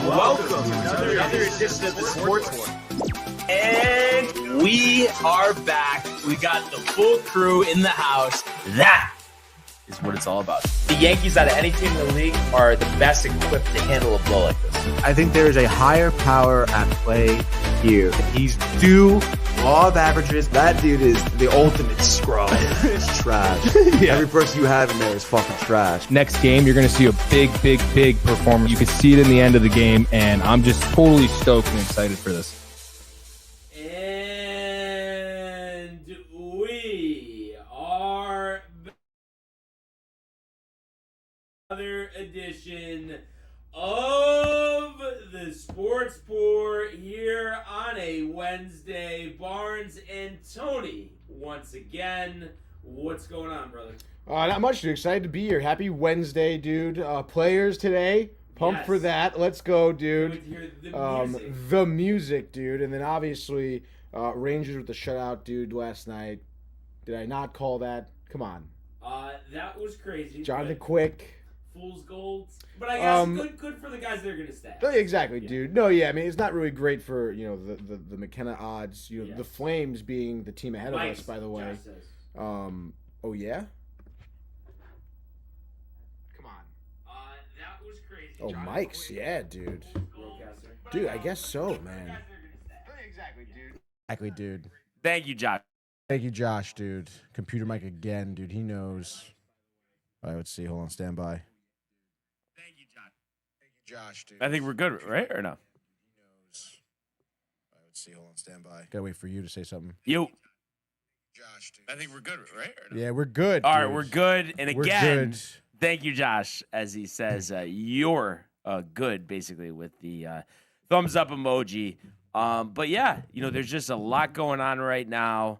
welcome to another edition of the Sports War. And we are back. We got the full crew in the house. That is what it's all about. The Yankees, out of any team in the league, are the best equipped to handle a blow like this. I think there is a higher power at play here. He's due law of averages. That dude is the ultimate scrub. It's trash. Yeah. Every person you have in there is fucking trash. Next game, you're going to see a big performance. You can see it in the end of the game, and I'm just totally stoked and excited for this. And we are back. Another edition of the Sports Pour here on a Wednesday. Barnes and Tony once again. What's going on, brother? Not much, dude. Excited to be here. Happy Wednesday, dude. Players today. Pumped for that. Let's go, dude. The music, dude. And then obviously Rangers with the shutout, dude, last night. Did I not call that? Come on. That was crazy. Jonathan Quick. Fool's gold. But I guess good for the guys that are going to stay. Exactly, dude. No, yeah, I mean, it's not really great for, the McKenna odds. The Flames being the team ahead of us, by the way. Oh, yeah? Come on. That was crazy. Oh, Mike's, yeah, dude. Dude, I guess so, man. Exactly, dude. Thank you, Josh. Thank you, Josh, dude. Computer Mike again, dude. He knows. All right, let's see. Hold on, stand by. Thank you, Josh, dude. I think we're good, right? Or no? He knows. All right, let's see. Hold on, stand by. Gotta wait for you to say something. You. Josh, dude. I think we're good, right? Or no? Yeah, we're good. All right, dude. we're good. And We're again, good. thank you, Josh, as he says, you're good, basically, with the thumbs up emoji. But yeah, there's just a lot going on right now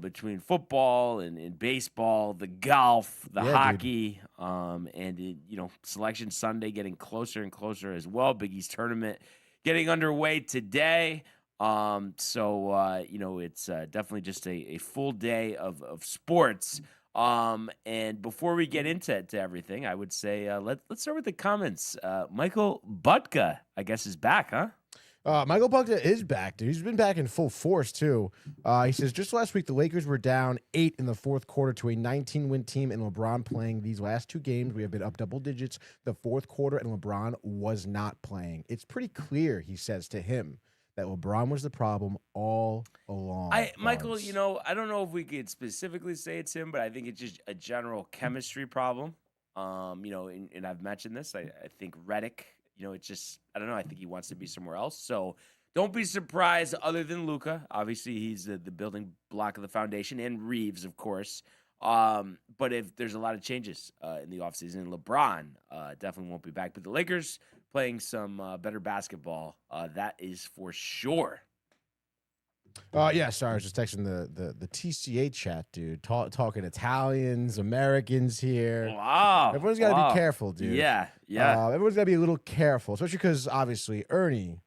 between football and baseball, the golf, the hockey, and Selection Sunday getting closer and closer as well. Big East tournament getting underway today. So it's definitely just a full day of sports. And before we get into everything, I would say let's start with the comments. Michael Butka, I guess, is back, huh? Michael Buckner is back, dude. He's been back in full force, too. He says, just last week, the Lakers were down 8 in the fourth quarter to a 19-win team, and LeBron playing these last two games. We have been up double digits the fourth quarter, and LeBron was not playing. It's pretty clear, he says to him, that LeBron was the problem all along. Michael, I don't know if we could specifically say it's him, but I think it's just a general chemistry problem. And I've mentioned this. I think Redick, it's just, I don't know. I think he wants to be somewhere else. So don't be surprised, other than Luka. Obviously, he's the building block of the foundation, and Reeves, of course. But if there's a lot of changes in the offseason, LeBron definitely won't be back. But the Lakers playing some better basketball, that is for sure. Yeah, sorry, I was just texting the TCA chat, dude. Talking Italians, Americans here. Wow. Everyone's got to be careful, dude. Yeah. Everyone's got to be a little careful, especially because, obviously, Ernie,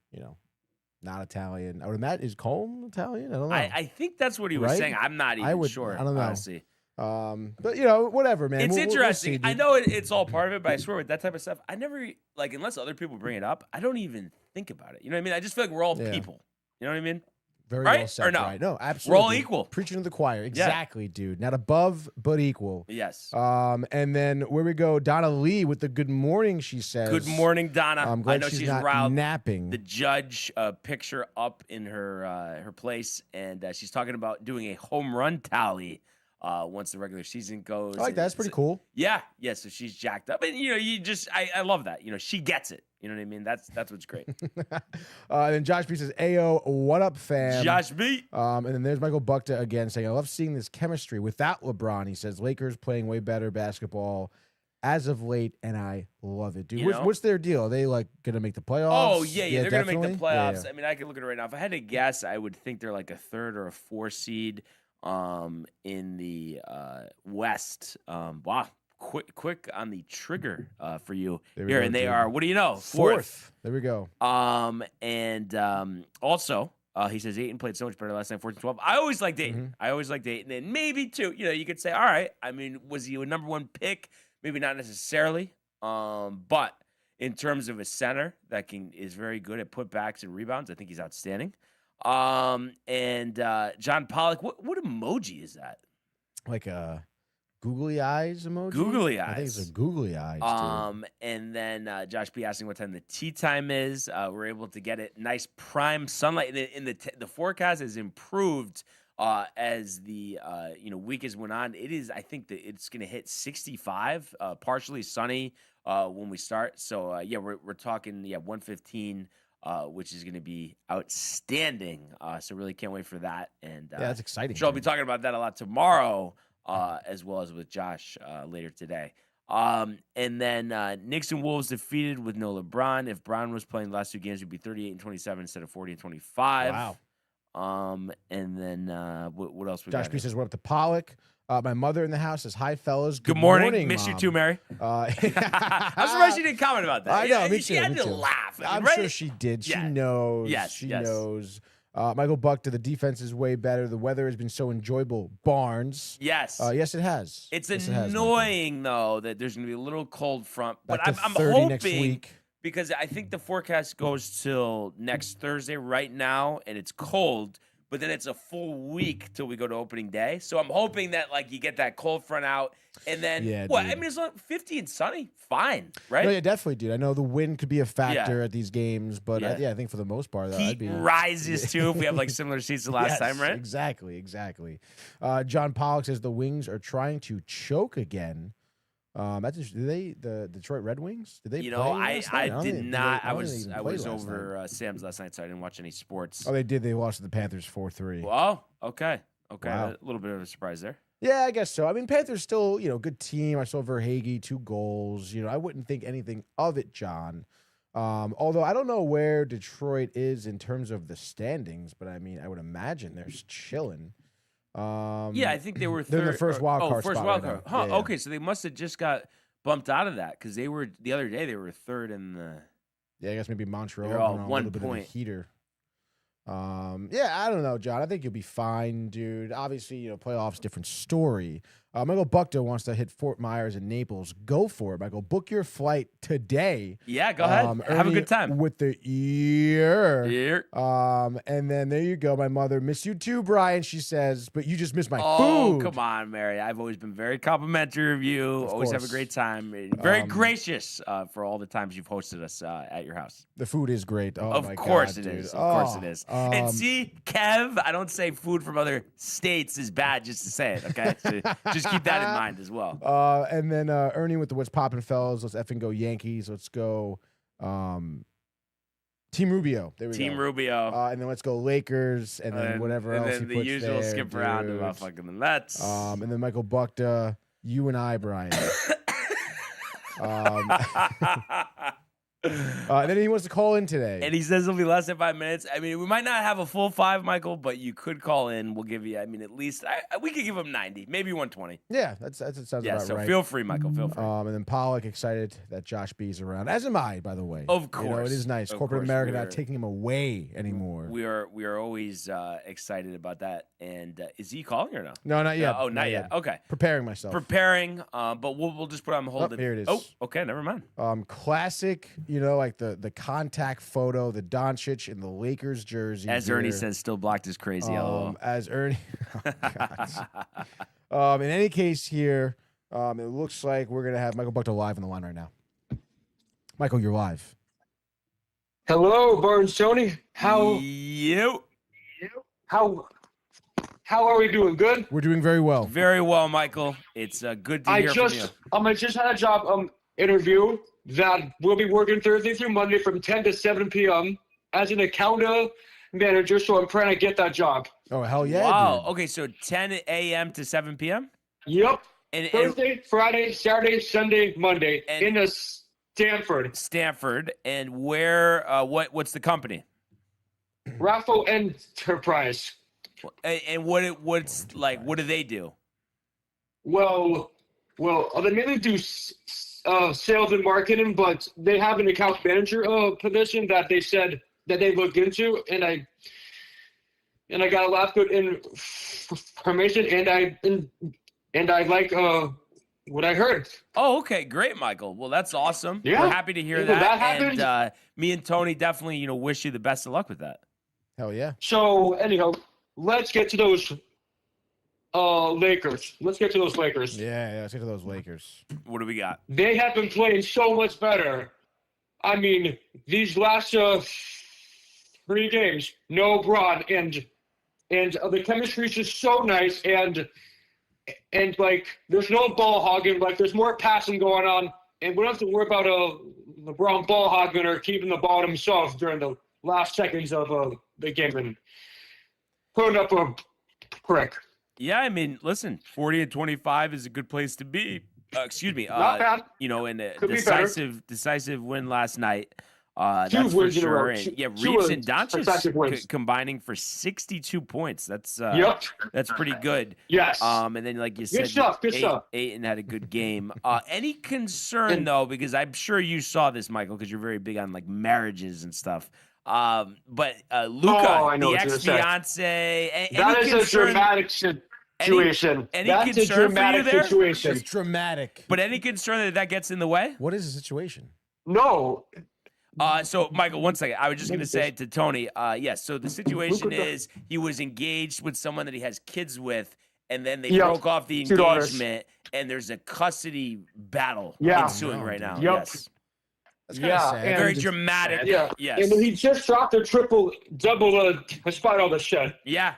not Italian. I would imagine, is Colm Italian? I don't know. I think that's what he was saying. I'm not even sure. I don't know. Honestly. But, whatever, man. It's interesting. We'll see, I know it's all part of it, but I swear with that type of stuff, I never, unless other people bring it up, I don't even think about it. You know what I mean? I just feel like we're all people. You know what I mean? Very right? well said. Or no? Right. No, absolutely. We're all equal. Preaching to the choir. Exactly, dude. Not above, but equal. Yes. And then where we go, Donna Lee with the good morning, she says. Good morning, Donna. I'm glad I know she's not riled. Napping. The judge picture up in her place, and she's talking about doing a home run tally once the regular season goes. I like that. That's pretty cool. Yeah. So she's jacked up, and I love that. She gets it. You know what I mean? That's what's great. Then Josh B says, "Ayo, what up, fam?" Josh B. And then there's Michael Buckta again saying, "I love seeing this chemistry without LeBron." He says, "Lakers playing way better basketball as of late, and I love it, dude." What's their deal? Are they gonna make the playoffs? Oh yeah, they're gonna make the playoffs. Yeah. I mean, I can look at it right now. If I had to guess, I would think they're like a 3rd or a 4th seed in the West. Wow. Quick on the trigger for you here, and they are, what do you know, 4th. There we go. Also, he says Ayton played so much better last night, 14-12. I always liked Ayton. And maybe too. You could say, all right. I mean, was he a number 1 pick? Maybe not necessarily. But in terms of a center that is very good at putbacks and rebounds. I think he's outstanding. And John Pollock, what emoji is that? Like a googly eyes emoji? Googly eyes. I think it's a googly eyes, dude. And then Josh B asking what time the tea time is. We're able to get it nice prime sunlight. And the forecast has improved as the week has went on. It is, I think that it's going to hit 65, partially sunny when we start. So we're talking 115. Which is going to be outstanding. So really can't wait for that. And that's exciting. So I'll be talking about that a lot tomorrow, as well as with Josh later today. And then Knicks and Wolves defeated with no LeBron. If Bron was playing the last two games, it would be 38-27 instead of 40-25. Wow. And then what else we Josh got? B says, "What up to Pollock?" My mother in the house says, "Hi, fellas. Good morning. Miss Mom." you too, Mary. I'm surprised she didn't comment about that. I know. Me too. She had me to too. laugh. I'm right? sure she did. She Yeah. knows. Yes, She yes. knows. Michael Buckter, the defense is way better. The weather has been so enjoyable. Barnes. Yes. Yes, it has. It's Yes, it has, Michael. annoying, though, that there's going to be a little cold front. But Back to I'm 30 hoping, next week. because I think the forecast goes till next Thursday right now, and it's cold. But then it's a full week till we go to opening day. So I'm hoping that, like, you get that cold front out. And then, Yeah, what? dude. I mean, it's not 50 and sunny. Fine, right? No, yeah, definitely, dude. I know the wind could be a factor at these games, but Yeah. I think for the most part, I'd Heat be rises, too, if we have, like, similar seats to last Yes, time, right? Exactly. John Pollock says the Wings are trying to choke again. That's the Detroit Red Wings? Did they? You play know, last I night? don't did think- not. I I don't think was they even I played was last night. over Sam's last night, so I didn't watch any sports. Oh, they did. They lost to the Panthers 4-3. Oh, okay. Wow. A little bit of a surprise there. Yeah, I guess so. I mean, Panthers still, good team. I saw Verhaeghe, 2 goals. I wouldn't think anything of it, John. Although I don't know where Detroit is in terms of the standings, but I mean, I would imagine they're chilling. Yeah, I think they were They're in third. the first wild card first spot wild right card. now. Huh? Yeah, yeah. Okay, so they must have just got bumped out of that because they were the other day. They were third in the. Yeah, I guess maybe Montreal. They're all went on a 1 little bit of a point. heater. Yeah, I don't know, John. I think you'll be fine, dude. Obviously, playoffs, different story. Michael Buckter wants to hit Fort Myers and Naples. Go for it, Michael. Book your flight today. Yeah, go ahead. Have a Ernie good time. with the ear. Here. And then there you go, my mother. Miss you too, Brian. She says, but you just missed my Oh, food. come on, Mary. I've always been very complimentary of you. Of Always have a course. great time. Very gracious for all the times you've hosted us at your house. The food is great. Oh, Of my course God, it dude. is. Of course Oh, it is. And see, Kev, I don't say food from other states is bad just to say it, okay? So just keep that in mind as well. And then Ernie with the what's poppin', fellas. Let's effing go Yankees. Let's go Team Rubio. There we go. Team Rubio. And then let's go Lakers, and then whatever and else then he the puts usual there, skip around dude. about fucking the Mets. And then Michael Buckter, you and I, Brian. And then he wants to call in today. And he says it'll be less than 5 minutes. I mean, we might not have a full 5, Michael, but you could call in. We'll give you, at least, we could give him 90, maybe 120. Yeah, that sounds Yeah, about so right. feel free, Michael. Feel free. And then Pollock excited that Josh B's around, as am I, by the way. Of course. it is nice. Of Corporate course. America not taking him away anymore. We are always excited about that. And is he calling or no? No, not yet. Oh, not yet. Okay. Preparing myself. Preparing, but we'll just put it on hold. Oh, here it is. Oh, okay, never mind. Classic, like the contact photo, the Doncic in the Lakers jersey. As here. Ernie says, still blocked as crazy. LOL. As Ernie. Oh, God. In any case, here, it looks like we're gonna have Michael Buckter live on the line right now. Michael, you're live. Hello, Barnes Tony. How are we doing? Good. We're doing very well. Very well, Michael. It's good to hear from you. I just had a job interview that will be working Thursday through Monday from 10 to 7 p.m. as an account manager. So I'm trying to get that job. Oh, hell yeah. Wow. Dude. Okay, so 10 a.m. to 7 p.m. Yep. And Thursday, Friday, Saturday, Sunday, Monday And- in the Stanford. And where? What's the company? Raffle Enterprise. And what's like? What do they do? Well, they mainly do sales and marketing, but they have an account manager position that they said that they looked into, and I got a lot of good information, and I like what I heard. Oh, okay, great, Michael. Well, that's awesome. Yeah. We're happy to hear When that. that happened- And me and Tony definitely, wish you the best of luck with that. Hell yeah. So anyhow, let's get to those Lakers. Let's get to those Lakers. Yeah, let's get to those Lakers. What do we got? They have been playing so much better. I mean, these last 3 games, no Braun, and the chemistry is just so nice, and like there's no ball hogging, like there's more passing going on, and we don't have to worry about LeBron ball hogging or keeping the ball to himself during the last seconds of the game and putting up a prick. Yeah, I mean, listen, 40-25 is a good place to be. Excuse me. Not bad. In a Could be better. decisive win last night. 2 That's for wins in a row. sure. And, Two Reeves and successive Doncic wins. combining for 62 points. That's Yep. that's pretty good. Yes. And then, like you said, stuff, good stuff. Ayton had a good game. Any concern though, because I'm sure you saw this, Michael, because you're very big on like marriages and stuff. But Luka, I know the what you're gonna say. ex-fiance, That is a dramatic situation. any That's a concern for you dramatic there? situation. It's dramatic. But any concern that gets in the way? What is the situation? No. So Michael, one second. I was just going to say to Tony, yes. So the situation is he was engaged with someone that he has kids with, and then they broke off the 2 daughters. engagement, and there's a custody battle Yeah. ensuing right now. Yep. Yes. That's kind of Yeah, sad. and- Very dramatic. Yeah. Yes. And he just dropped a triple-double despite all the shit. Yeah.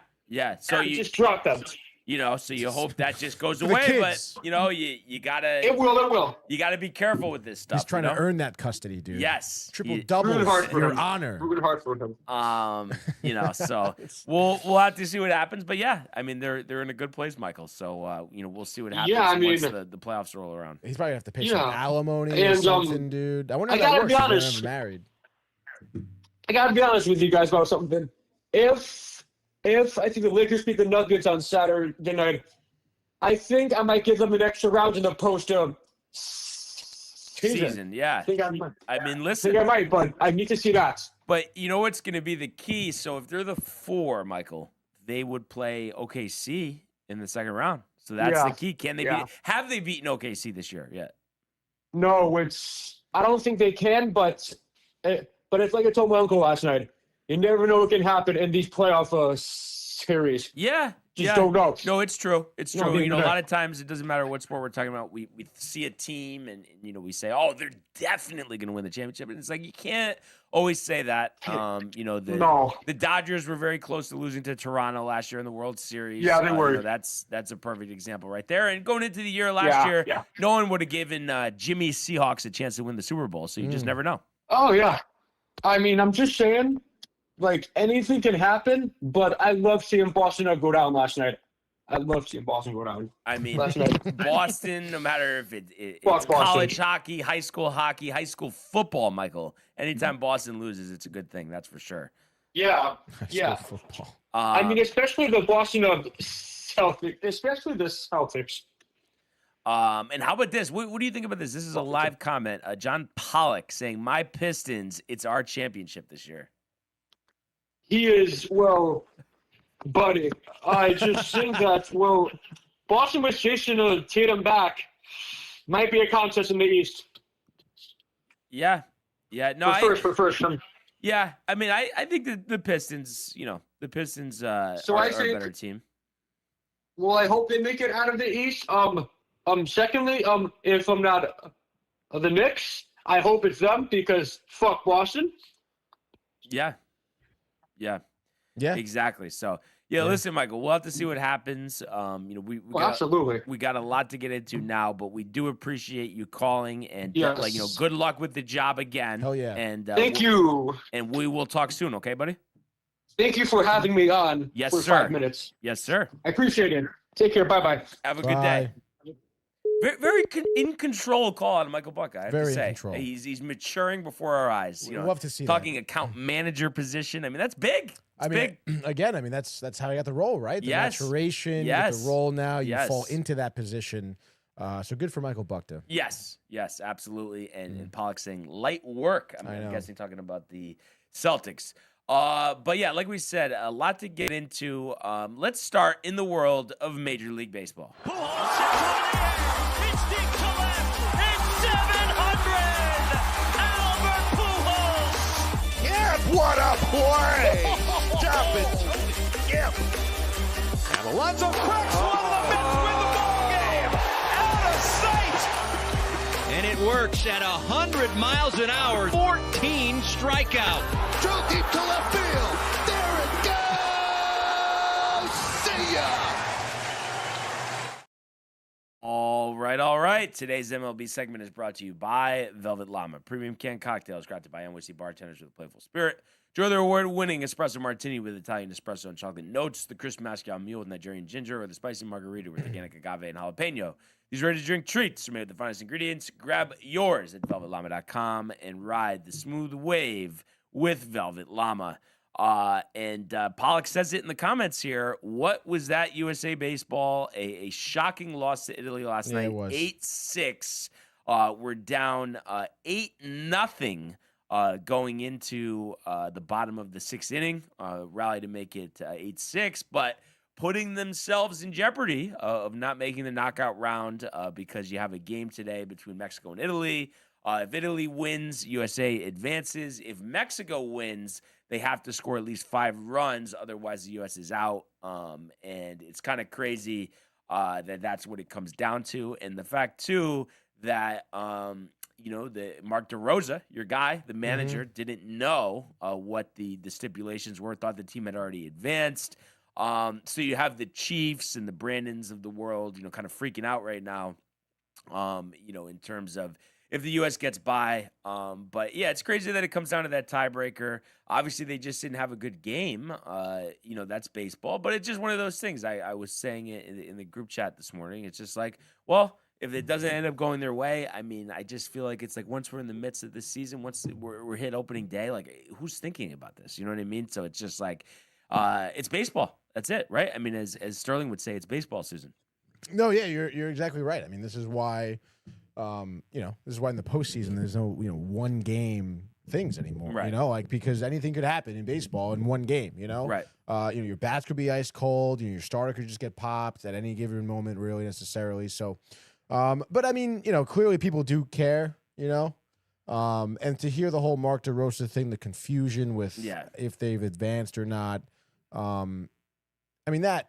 So He you just dropped them. so you hope that just goes For the away, kids. but you gotta It will. you gotta be careful with this stuff. He's trying to earn that custody, dude. Yes. Triple You- doubles, Really hard for your him. honor. Really hard for him. So we'll have to see what happens. But yeah, I mean they're in a good place, Michael. So we'll see what happens Yeah, I once mean- the playoffs roll around. He's probably gonna have to pay some Yeah. alimony or And, something, dude. I wonder I how that gotta works be if they're honest. never married. I gotta be honest with you guys about something. If I think the Lakers beat the Nuggets on Saturday night, I think I might give them an extra round in the post season. Yeah. I think I might. I mean, I listen, think I might, but I need to see that. but you know what's going to be the key? So if they're the 4, Michael, they would play OKC in the second round. So that's Yeah. the key. Can they have they beaten OKC this year yet? No, I don't think they can, but it's like I told my uncle last night. You never know what can happen in these playoff series. Yeah. Just don't know. No, it's true. It's No, true. neither A do I. lot of times it doesn't matter what sport we're talking about. We see a team and we say, oh, they're definitely going to win the championship. And it's like you can't always say that. No. The Dodgers were very close to losing to Toronto last year in the World Series. Yeah, they were. That's a perfect example right there. And going into the year last year, no one would have given Jimmy Seahawks a chance to win the Super Bowl. So you just never know. Oh, yeah. I mean, I'm just saying, like, anything can happen, but I love seeing Boston go down last night. I love seeing Boston go down. I mean, Last night. Boston, no matter if it's Fuck Boston. college hockey, high school football, Michael, anytime Boston loses, it's a good thing. That's for sure. Yeah. Yeah. Football. I mean, especially the Boston Celtics. Especially the Celtics. And how about this? What do you think about this? This is a live comment. John Pollock saying, "My Pistons, it's our championship this year." He is, well, buddy, I just think that, well, Boston with Jason Tatum back might be a contest in the East. Yeah. No, For first. yeah. I mean, I think that the Pistons, the Pistons So are I a think- better team. Well, I hope they make it out of the East. Secondly, if I'm not the Knicks, I hope it's them because fuck Boston. Yeah. Yeah. Exactly. So, listen, Michael, we'll have to see what happens. We Absolutely. we got a lot to get into now, but we do appreciate you calling and Yes. good luck with the job again. Hell yeah. And Thank you. And we will talk soon, okay, buddy? Thank you for having me on Yes, for sir. 5 minutes. Yes, sir. I appreciate it. Take care. Bye-bye. Have a good day. Bye. Very, very in control call on Michael Buck. I have Very to in say, control. He's maturing before our eyes. We'd love to see talking that. account manager position. I mean, that's big. It's big. Again, I mean, that's how you got the role, right? The Yes. maturation, you Yes. get the role now, you Yes. fall into that position. So good for Michael Buckta. Yes, absolutely. And Pollock saying light work. I I'm know. guessing talking about the Celtics. But yeah, like we said, a lot to get into. Let's start in the world of Major League Baseball. Pujols hits one in the air. It's deep to left. It's 700. Albert Pujols. Yeah, what a play! Stop it. Yeah. And Alonso cracks one of the Mets win the ball game. Out of sight. And it works at 100 miles an hour. 14 strikeout. Drove deep to left field. There it goes. See ya. All right. Today's MLB segment is brought to you by Velvet Llama. Premium canned cocktails crafted by NYC bartenders with a playful spirit. Enjoy their award-winning espresso martini with Italian espresso and chocolate notes, the crisp Moscow mule with Nigerian ginger, or the spicy margarita with organic agave and jalapeno. These ready-to-drink treats are made with the finest ingredients. Grab yours at velvetllama.com and ride the smooth wave with Velvet Llama. And Pollock says it in the comments here. What was that USA Baseball? A shocking loss to Italy last night. It was 8-6. We're down 8-0 going into the bottom of the sixth inning. Rally to make it 8-6, but putting themselves in jeopardy of not making the knockout round because you have a game today between Mexico and Italy. If Italy wins, USA advances. If Mexico wins, they have to score at least 5 runs. Otherwise, the U.S. is out. And it's kind of crazy that's what it comes down to. And the fact, too, that, the Mark DeRosa, your guy, the manager, didn't know what the stipulations were, thought the team had already advanced. So you have the Chiefs and the Brandons of the world, kind of freaking out right now, in terms of if the U.S. gets by. But, yeah, it's crazy that it comes down to that tiebreaker. Obviously, they just didn't have a good game. That's baseball. But it's just one of those things. I was saying it in the group chat this morning. It's just like, well, if it doesn't end up going their way, I just feel like it's like once we're in the midst of this season, once we're hit opening day, like who's thinking about this? You know what I mean? So it's just like it's baseball. That's it, right? As Sterling would say, it's baseball, Susan. No, yeah, you're exactly right. This is why, this is why in the postseason there's no, one game things anymore. Right. Because anything could happen in baseball in one game. Right. Your bats could be ice cold. Your starter could just get popped at any given moment, really necessarily. So, but clearly people do care. And to hear the whole Mark DeRosa thing, the confusion with if they've advanced or not. That,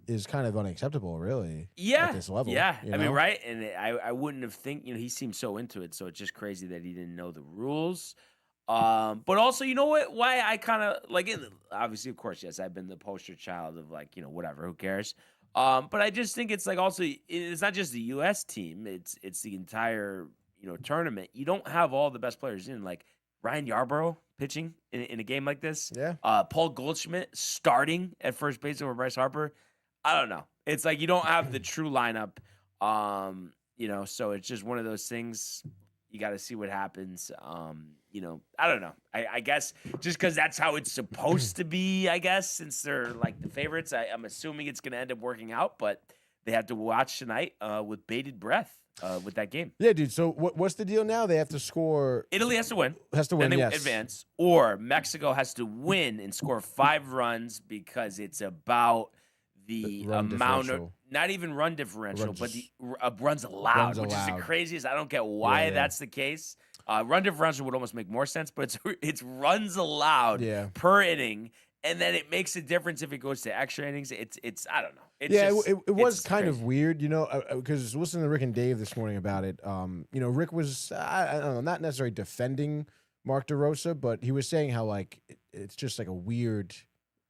is kind of unacceptable, really. Yeah. At this level. Yeah. Right. And I wouldn't have he seemed so into it. So it's just crazy that he didn't know the rules. But also, you know what? Why I kind of obviously, of course, yes, I've been the poster child of whatever, who cares? But I just think it's also, it's not just the U.S. team. It's the entire, tournament. You don't have all the best players in, Ryan Yarbrough pitching in a game like this. Yeah. Paul Goldschmidt starting at first base over Bryce Harper. I don't know. It's like you don't have the true lineup. So it's just one of those things. You got to see what happens. I don't know. I guess just because that's how it's supposed to be, I guess, since they're the favorites, I'm assuming it's going to end up working out, but they have to watch tonight with bated breath with that game. Yeah, dude. So what's the deal now? They have to score. Italy has to win. Then they yes. advance. Or Mexico has to win and score 5 runs because it's about the amount of, not even run differential, but the runs allowed, which is the craziest. I don't get why that's the case. Run differential would almost make more sense, but it's runs allowed per inning, and then it makes a difference if it goes to extra innings. It's I don't know. It was kind of weird, because listening to Rick and Dave this morning about it, Rick was I don't know, not necessarily defending Mark DeRosa, but he was saying how it's just a weird.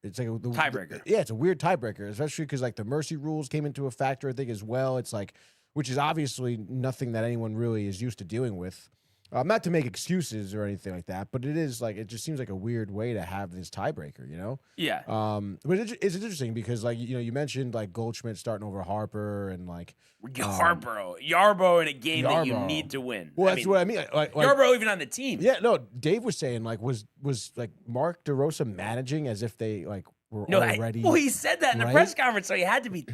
It's like a tiebreaker. It's a weird tiebreaker, especially because the mercy rules came into a factor, I think, as well. It's which is obviously nothing that anyone really is used to dealing with. Not to make excuses or anything like that, but it is it just seems like a weird way to have this tiebreaker, Yeah. But it's interesting because you mentioned Goldschmidt starting over Harper and Yarbrough in a game that you need to win. Well, that's what I mean. Yarbrough even on the team. Yeah, no. Dave was saying was Mark DeRosa managing as if they were already. He said that in the press conference, so he had to be.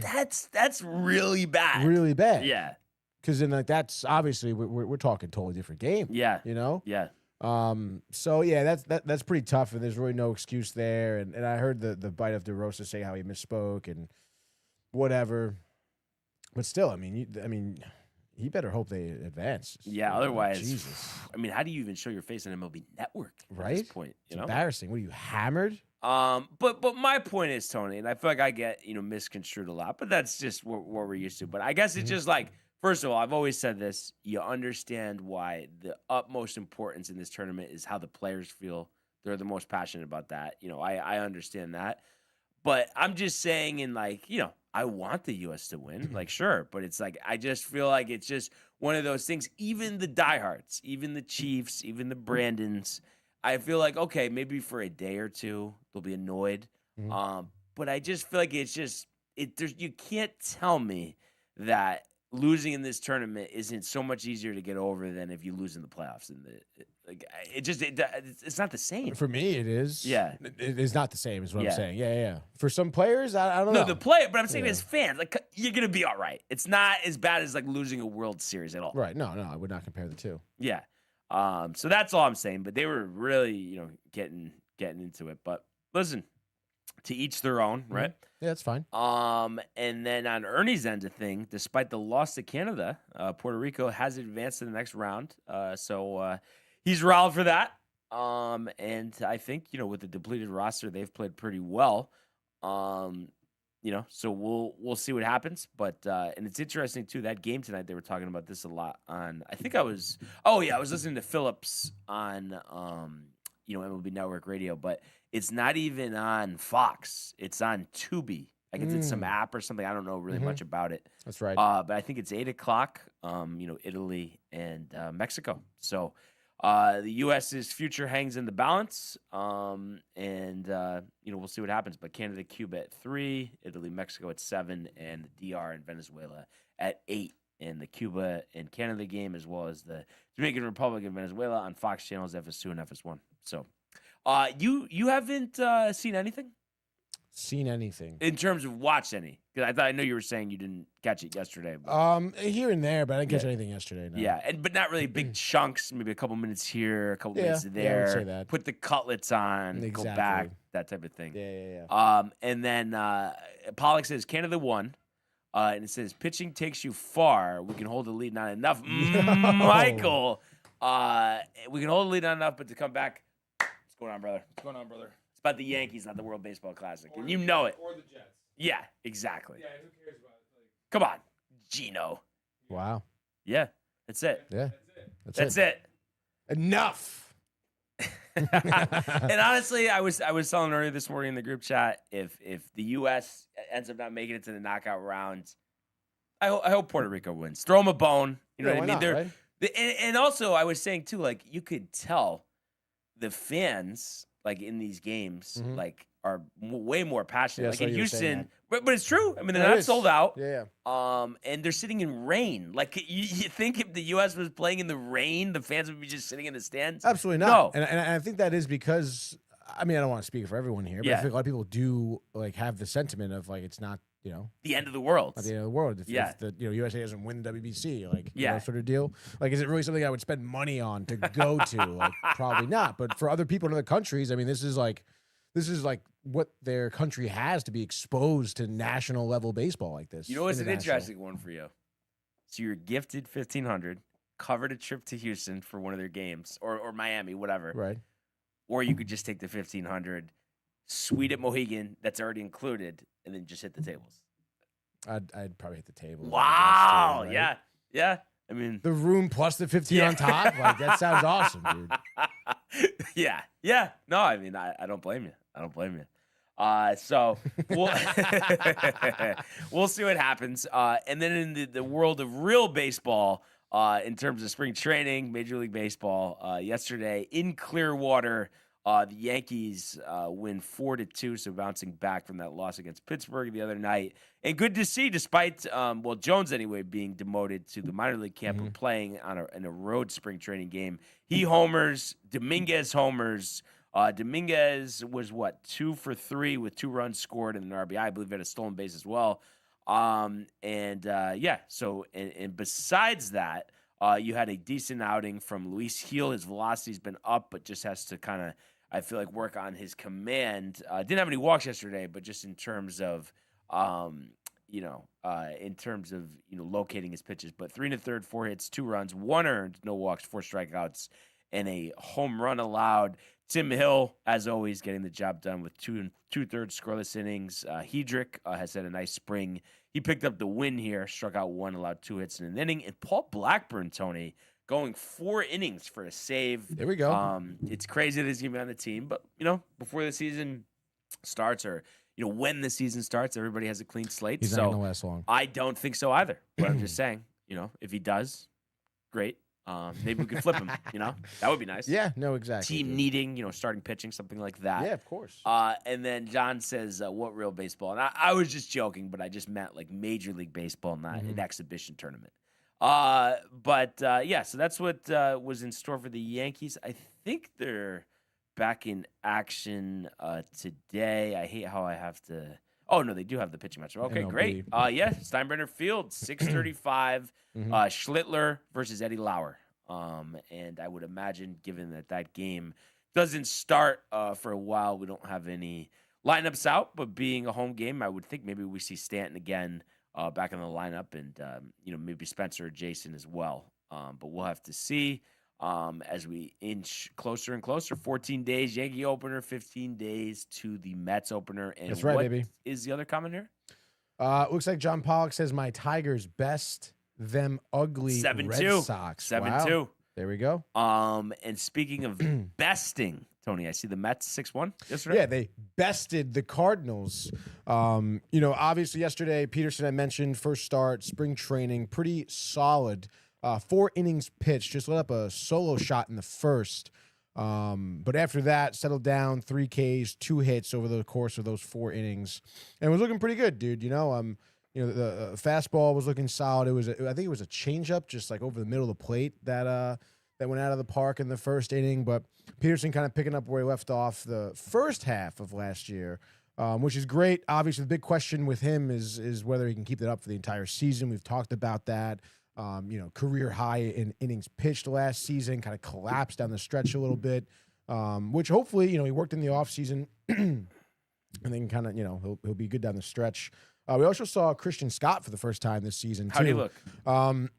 That's really bad. Really bad. Yeah. Because then that's obviously we're talking totally different game. Yeah. Yeah. So yeah, that's pretty tough, and there's really no excuse there. And I heard the bite of DeRosa say how he misspoke and whatever. But still, I mean, he better hope they advance. Yeah, otherwise, Jesus. I mean, how do you even show your face on MLB Network Right? at this point? You It's know, embarrassing. What are you, hammered? but my point is, Tony, and I feel like I get misconstrued a lot, but that's just what we're used to. But I guess it's just like, first of all, I've always said this: you understand why the utmost importance in this tournament is how the players feel. They're the most passionate about that. I understand that, but I'm just saying, I want the U.S. to win, like, sure, but it's like I just feel like it's just one of those things. Even the diehards, even the Chiefs, even the Brandons, I feel like, okay, maybe for a day or two they'll be annoyed, but I just feel like it's just you can't tell me that losing in this tournament isn't so much easier to get over than if you lose in the playoffs. It's not the same. For me, it is. Yeah. It is not the same, is what Yeah. I'm saying. Yeah. For some players, I don't know. No, the player, but I'm saying Yeah. as fans, like, you're gonna be all right. It's not as bad as like losing a World Series at all. Right. No, I would not compare the two. Yeah. So that's all I'm saying. But they were really, getting into it. But listen, to each their own, right? Yeah, that's fine. And then on Ernie's end of thing, despite the loss to Canada, Puerto Rico has advanced to the next round. So he's riled for that. And I think, with the depleted roster, they've played pretty well. So we'll see what happens. But and it's interesting too, that game tonight, they were talking about this a lot on, I was listening to Phillips on MLB Network Radio, but it's not even on Fox. It's on Tubi. Like it's in some app or something. I don't know really much about it. That's right. But I think it's 8:00. Italy and Mexico. So the U.S.'s future hangs in the balance. And we'll see what happens. But Canada, Cuba at 3, Italy, Mexico at 7, and the DR and Venezuela at 8. And the Cuba and Canada game, as well as the Dominican Republic and Venezuela on Fox channels FS2 and FS1. So you haven't seen anything? Seen anything? In terms of watched any? Because I know you were saying you didn't catch it yesterday. But, Here and there, but I didn't catch anything yesterday. No. yeah, but not really big chunks. Maybe a couple minutes here, a couple minutes I there. would say that. Put the cutlets on, go back, Exactly. that type of thing. Yeah. And then Pollock says Canada won. And it says pitching takes you far. We can hold the lead not enough. Michael, we can hold the lead not enough, but to come back. What's going on, brother? It's about the Yankees, not the World Baseball Classic, and you know it. Or the Jets. Yeah, exactly. Yeah, who cares about it? Come on, Geno. Wow. Yeah, that's it. Yeah. That's it. Enough. And honestly, I was telling earlier this morning in the group chat, if the U.S. ends up not making it to the knockout rounds, I hope Puerto Rico wins. Throw them a bone. You know what I mean? Not, right? And also, I was saying too, like, you could tell the fans, like, in these games, like, are way more passionate. Yeah, like so in you were saying Houston, but it's true. I mean, they're It not is. sold out. Yeah. And they're sitting in rain. Like, you think if the U.S. was playing in the rain, the fans would be just sitting in the stands? Absolutely not. No. And I think that is because, I mean, I don't want to speak for everyone here, but Yeah. I think a lot of people do like have the sentiment of like it's not, The end of the world. at the end of the world. If the USA doesn't win the WBC, like sort of deal. Like, is it really something I would spend money on to go to? Like, probably not. But for other people in other countries, I mean, this is like what their country has to be exposed to national level baseball like this. You know what's an international. interesting one for you? So you're gifted 1,500, covered a trip to Houston for one of their games, or Miami, whatever. Right. Or you could just take the 1,500, suite at Mohegan that's already included, and then just hit the tables. I'd probably hit the table. Wow. I guess, too, right? Yeah. I mean, The room plus the 15 on top. Like, that sounds awesome, dude. yeah. No, I mean, I don't blame you. So we'll see what happens. And then in the world of real baseball, in terms of spring training, Major League Baseball, yesterday in Clearwater, the Yankees win 4-2, so bouncing back from that loss against Pittsburgh the other night. And good to see, despite Jones anyway being demoted to the minor league camp and playing in a road spring training game. He homers, Dominguez homers. Dominguez was 2 for 3 with 2 runs scored and an RBI. I believe he had a stolen base as well. So besides that, You had a decent outing from Luis Gil. His velocity's been up, but just has to kind of, I feel like, work on his command. Didn't have any walks yesterday, but just in terms of, locating his pitches. But 3 1/3, 4 hits, 2 runs, 1 earned, no walks, 4 strikeouts, and a home run allowed. Tim Hill, as always, getting the job done with 2 2/3 scoreless innings. Hedrick has had a nice spring. He picked up the win here, struck out 1, allowed 2 hits in an inning. And Paul Blackburn, Tony, going 4 innings for a save. There we go. It's crazy that he's going to be on the team, but, before the season starts or, when the season starts, everybody has a clean slate. He's not going to last long. I don't think so either. But I'm just saying, if he does, great. Maybe we could flip him, That would be nice. Yeah, no, exactly. Team needing, starting pitching, something like that. Yeah, of course. And then John says, what real baseball? And I was just joking, but I just meant like Major League Baseball, not an exhibition tournament. So that's what was in store for the Yankees. I think they're back in action today. I hate how I have to. Oh, no, they do have the pitching matchup. Okay, MLB. great. Steinbrenner Field, 6:35. Schlittler versus Eddie Lauer. And I would imagine, given that game doesn't start for a while, we don't have any lineups out. But being a home game, I would think maybe we see Stanton again back in the lineup, and maybe Spencer or Jason as well. But we'll have to see as we inch closer and closer. 14 days Yankee opener, 15 days to the Mets opener. And That's right, what baby. is the other comment here? Looks like John Pollock says my Tigers best them ugly 7-2. Red Sox. 7-2. Wow. There we go. And speaking of besting, Tony, I see the Mets 6-1 yesterday. Yeah, they bested the Cardinals. Obviously yesterday, Peterson, I mentioned, first start, spring training, pretty solid. 4 innings pitched, just let up a solo shot in the first. But after that, settled down, 3 Ks, 2 hits over the course of those 4 innings. And it was looking pretty good, dude. The fastball was looking solid. I think it was a changeup just like over the middle of the plate that went out of the park in the first inning. But Peterson kind of picking up where he left off the first half of last year, which is great. Obviously, the big question with him is whether he can keep that up for the entire season. We've talked about that. Career high in innings pitched last season, kind of collapsed down the stretch a little bit, which hopefully, he worked in the offseason and then kind of, he'll be good down the stretch. We also saw Christian Scott for the first time this season, too. How'd he look?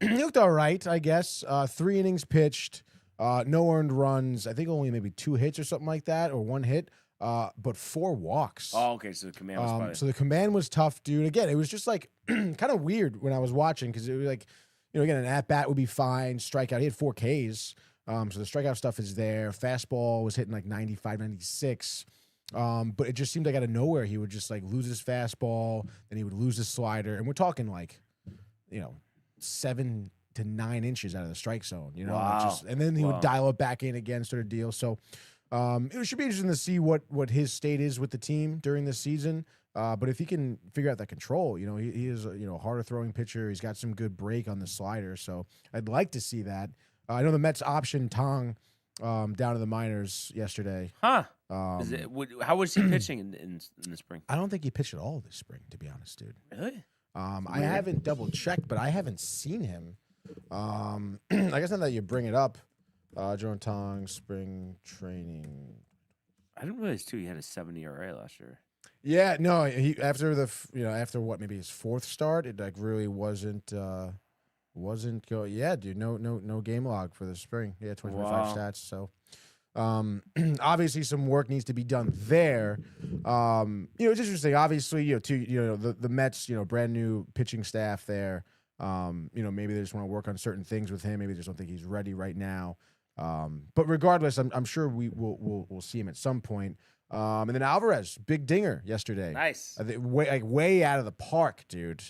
He looked all right, I guess. 3 innings pitched, no earned runs. I think only maybe 2 hits or something like that, or 1 hit, but 4 walks. Oh, okay, so the command was probably. So the command was tough, dude. Again, it was just like kind of weird when I was watching because it was like, again, an at-bat would be fine, strikeout. He had 4 Ks, so the strikeout stuff is there. Fastball was hitting like 95, 96. But it just seemed like out of nowhere, he would just like lose his fastball, then he would lose his slider. And we're talking like, 7 to 9 inches out of the strike zone, Wow. and then he would dial it back in again, sort of deal. So it should be interesting to see what his state is with the team during this season. But if he can figure out that control, he is a harder throwing pitcher. He's got some good break on the slider, so I'd like to see that. I know the Mets optioned Tong down to the minors yesterday. Huh? How was he pitching in the spring? I don't think he pitched at all this spring, to be honest, dude. Really? I haven't double checked, but I haven't seen him. I guess now that you bring it up, Jordan Tong spring training. I didn't realize too he had a 7 ERA last year. Yeah, no, he after what, maybe his 4th start, it like really wasn't go. Yeah, dude, no game log for the spring. Yeah, 25 stats. So obviously some work needs to be done there. It's interesting. Obviously, the Mets, brand new pitching staff there. Maybe they just want to work on certain things with him. Maybe they just don't think he's ready right now. But regardless, I'm sure we'll see him at some point. And then Alvarez, big dinger yesterday. Nice. Way out of the park, dude.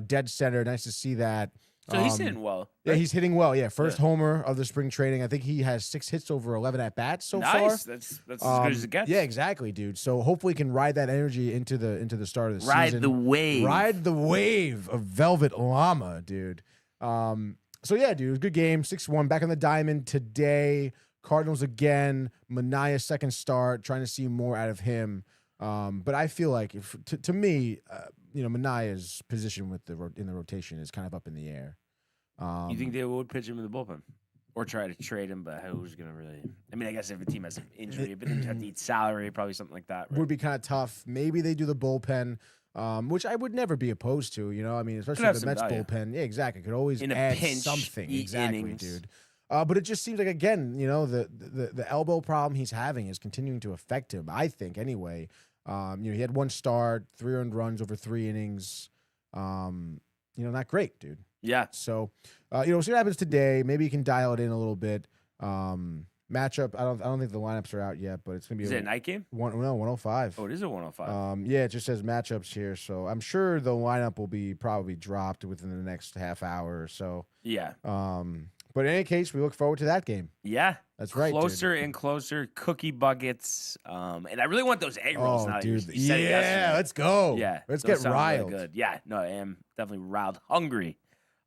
Dead center. Nice to see that. So he's hitting well. Yeah, he's hitting well. Yeah, first homer of the spring training. I think he has 6 hits over 11 at bats so far. Nice. That's as good as it gets. Yeah, exactly, dude. So hopefully, he can ride that energy into the start of the season. Ride the wave. Ride the wave of Velvet Llama, dude. So yeah, dude, it was a good game. 6-1. Back on the diamond today. Cardinals again. Manaea second start. Trying to see more out of him. But I feel like to me, Manaea's position in the rotation is kind of up in the air. You think they would pitch him in the bullpen? Or try to trade him, but who's going to really... I mean, I guess if a team has an injury, but then you have to eat salary, probably something like that. Right? Would be kind of tough. Maybe they do the bullpen, which I would never be opposed to, you know? I mean, especially the Mets bullpen. Yeah, exactly. Could always in add a pinch, something. Exactly, innings. dude. But it just seems like, again, you know, the elbow problem he's having is continuing to affect him, I think, anyway. You know, he had 1 start, 3 earned runs over 3 innings. You know, not great, dude. Yeah. So, you know, we'll see what happens today. Maybe you can dial it in a little bit. Matchup. I don't think the lineups are out yet, but it's gonna be. Is it a night game? 105. Oh, it is a 105. Yeah, it just says matchups here, so I'm sure the lineup will be probably dropped within the next half hour or so. Yeah. But in any case, we look forward to that game. Yeah. That's right. Closer and closer, cookie buckets. And I really want those egg rolls now. Dude. You said it yesterday. Let's go. Yeah. Let's those get sound really riled. good. Yeah. No, I am definitely riled. Hungry.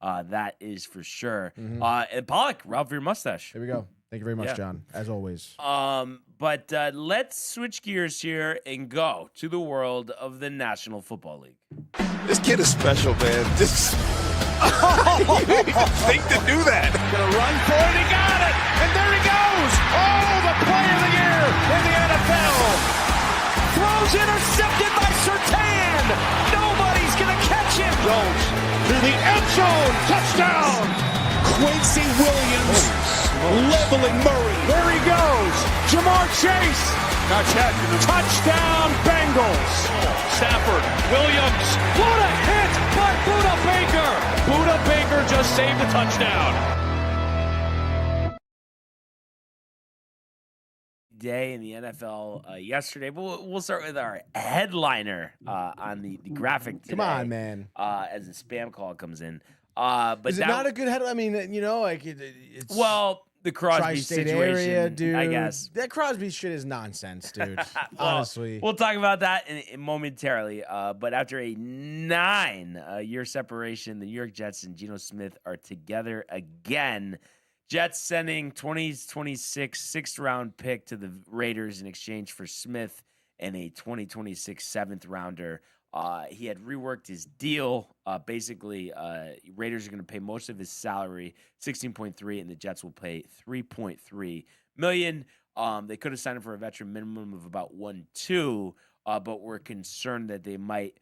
That is for sure. And Pollock, Ralph, your mustache. Here we go. Thank you very much, Yeah. John, as always. But let's switch gears here and go to the world of the National Football League. This kid is special, man. This think to do that. Gonna run for it, he got it, and there he goes. Oh, the play of the year in the NFL. Throws intercepted by Surtain. Nobody's gonna catch him. Jones through the end zone, touchdown. Quincy Williams leveling Murray. There he goes. Jamar Chase. Not yet. Touchdown Bengals. Stafford, Williams. What a hit by Buda Baker. Buda Baker just saved a touchdown. Day in the NFL yesterday, but we'll start with our headliner on the graphic today. Come on, man. As the spam call comes in. But Is it not a good head? I mean, you know, like it's the Crosby tri-state situation, area, dude. I guess. That Crosby shit is nonsense, dude. Well, Honestly. we'll talk about that in momentarily. But after a 9-year separation, the New York Jets and Geno Smith are together again. Jets sending 2026 6th-round pick to the Raiders in exchange for Smith and a 2026 7th-rounder. He had reworked his deal. Basically, Raiders are going to pay most of his salary, $16.3, and the Jets will pay $3.3 million. They could have signed him for a veteran minimum of about 1.2, but we're concerned that they might,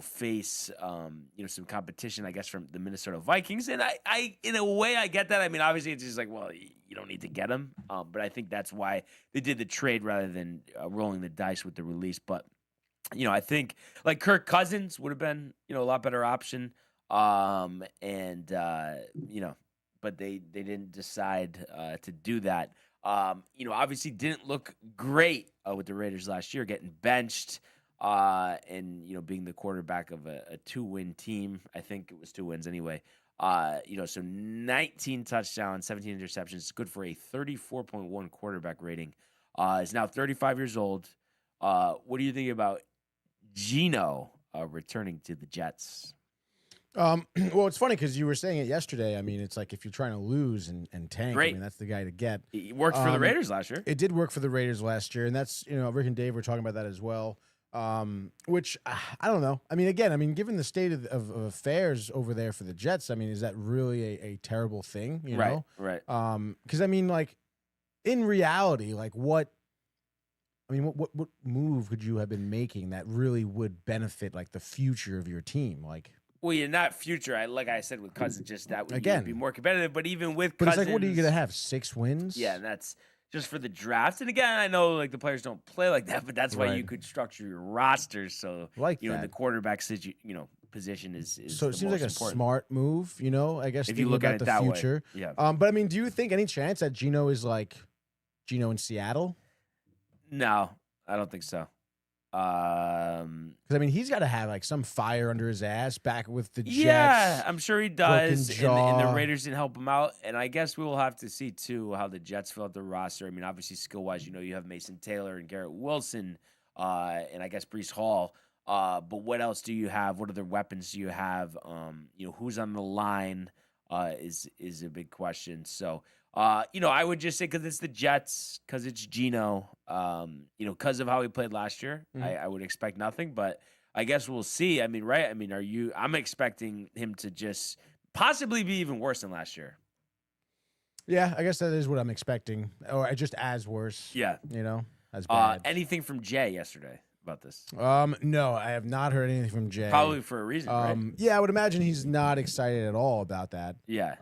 face, some competition, I guess, from the Minnesota Vikings. And I, in a way, I get that. I mean, obviously, it's just like, well, you don't need to get him. But I think that's why they did the trade rather than rolling the dice with the release. But I think like Kirk Cousins would have been, a lot better option. But they didn't decide to do that. Obviously didn't look great with the Raiders last year, getting benched and being the quarterback of a 2-win team. I think it was 2 wins anyway. So 19 touchdowns, 17 interceptions, good for a 34.1 quarterback rating. Is now 35 years old. What do you think about Geno returning to the Jets? Well, it's funny because you were saying it yesterday. I mean, it's like if you're trying to lose and tank, Great. I mean, that's the guy to get. He worked for the Raiders last year. It did work for the Raiders last year, and that's, Rick and Dave were talking about that as well, which I don't know. I mean, again, given the state of affairs over there for the Jets, I mean, is that really a terrible thing, you know? Right. Because, I mean, like, in reality, like, what move could you have been making that really would benefit like the future of your team? Like, well, you're not future. Like I said with Cousins, just that would Again. be more competitive. But even with but Cousins, it's like, what are you gonna have? 6 wins? Yeah, and that's just for the draft. And again, I know like the players don't play like that, but that's why Right. you could structure your rosters so Like the that. quarterback position is So it the seems like most a important. smart move, I guess If you thinking look at about it the that way. future. Yeah. But I mean, do you think any chance that Geno is like Geno in Seattle? No, I don't think so. Because I mean, he's got to have like some fire under his ass back with the Jets. Yeah, I'm sure he does. And the jaw. Raiders didn't help him out. And I guess we will have to see, too, how the Jets fill out the roster. I mean, obviously, skill-wise, you have Mason Taylor and Garrett Wilson and I guess Breece Hall. But what else do you have? What other weapons do you have? Who's on the line is a big question. So, I would just say because it's the Jets, because it's Geno, because of how he played last year, I would expect nothing. But I guess we'll see. I mean, right? I mean, I'm expecting him to just possibly be even worse than last year. Yeah, I guess that is what I'm expecting, or just as worse. Yeah. As bad. Anything from Jay yesterday about this? No, I have not heard anything from Jay. Probably for a reason, right? Yeah, I would imagine he's not excited at all about that. Yeah.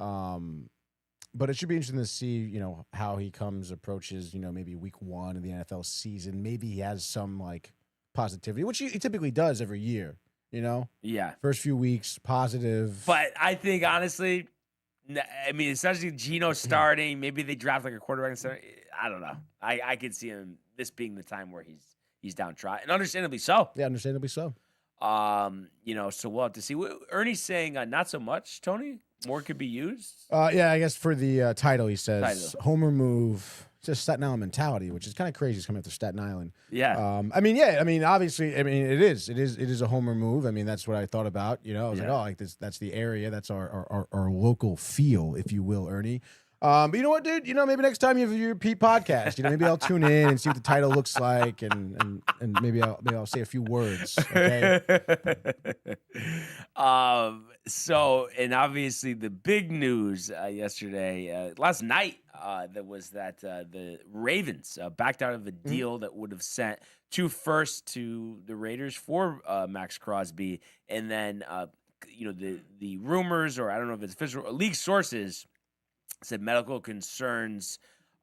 But it should be interesting to see, how he approaches, maybe week 1 of the NFL season. Maybe he has some like positivity, which he typically does every year, Yeah. First few weeks, positive. But I think, honestly, especially Geno starting, maybe they draft like a quarterback instead. I don't know. I could see this being the time where he's downtrodden, and understandably so. Yeah, understandably so. So we'll have to see. Ernie's saying not so much, Tony. More could be used. Yeah, I guess for the title, he says homer move. It's just Staten Island mentality, which is kind of crazy. He's coming after Staten Island. Yeah. Obviously, it is a homer move. That's what I thought about. I was like, this, that's the area. That's our local feel, if you will, Ernie. But you know what, dude? Maybe next time you have your Pete podcast, maybe I'll tune in and see what the title looks like, and maybe I'll say a few words. Okay. So, and obviously the big news last night, that was that the Ravens backed out of a deal that would have sent 2 firsts to the Raiders for Max Crosby, and then the rumors, or I don't know if it's official, league sources said medical concerns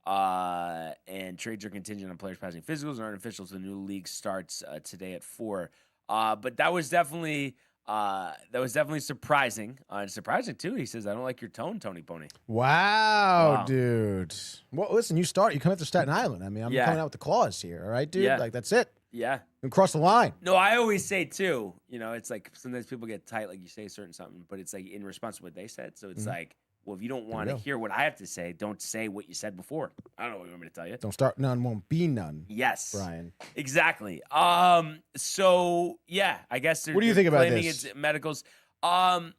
and trades are contingent on players passing physicals and aren't official. So the new league starts today at 4. But that was definitely surprising. And surprising too. He says, "I don't like your tone, Tony Pony." Wow, dude. Well, listen, you come after Staten Island. I'm coming out with the claws here. All right, dude. Yeah. Like that's it. Yeah. And cross the line. No, I always say too. It's like sometimes people get tight, like you say certain something, but it's like in response to what they said. So it's like, well, if you don't want to hear what I have to say, don't say what you said before. I don't know what you want me to tell you. Don't start none, won't be none. Yes, Brian. Exactly. So yeah, I guess. What do you think about this? It's medicals. They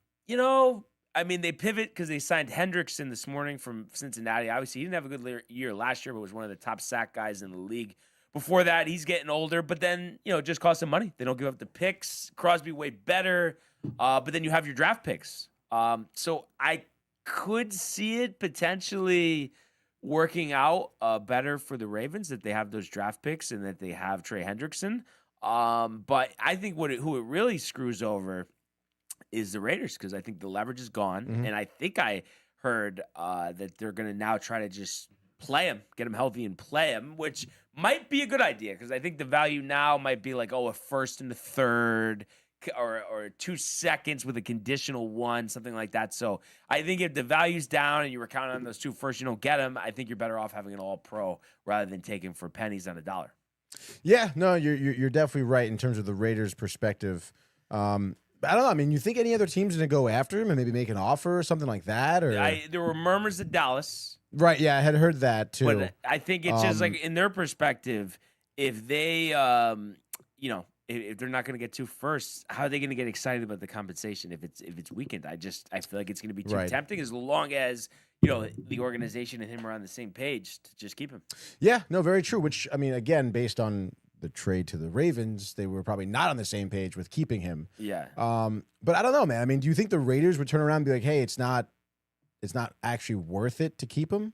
pivot because they signed Hendrickson this morning from Cincinnati. Obviously, he didn't have a good year last year, but was one of the top sack guys in the league. Before that, he's getting older, but then it just costs them money. They don't give up the picks. Crosby way better, but then you have your draft picks. So I could see it potentially working out better for the Ravens that they have those draft picks and that they have Trey Hendrickson. But I think who it really screws over is the Raiders, because I think the leverage is gone. Mm-hmm. And I think I heard that they're going to now try to just play him, get him healthy and play him, which might be a good idea, because I think the value now might be like, a first and a third, or 2 seconds with a conditional 1, something like that. So I think if the value's down and you were counting on those 2 firsts, you don't get them. I think you're better off having an all-pro rather than taking for pennies on a dollar. Yeah, no, you're definitely right in terms of the Raiders' perspective. I don't know. You think any other team's going to go after him and maybe make an offer or something like that? Or there were murmurs at Dallas. Right, yeah, I had heard that too. But I think it's just like in their perspective, if they, if they're not going to get 2 firsts, how are they going to get excited about the compensation if it's weakened? I feel like it's going to be too tempting, as long as the organization and him are on the same page to just keep him. Yeah, no, very true. Which again, based on the trade to the Ravens, they were probably not on the same page with keeping him. Yeah. But I don't know, man. Do you think the Raiders would turn around and be like, "Hey, it's not actually worth it to keep him"?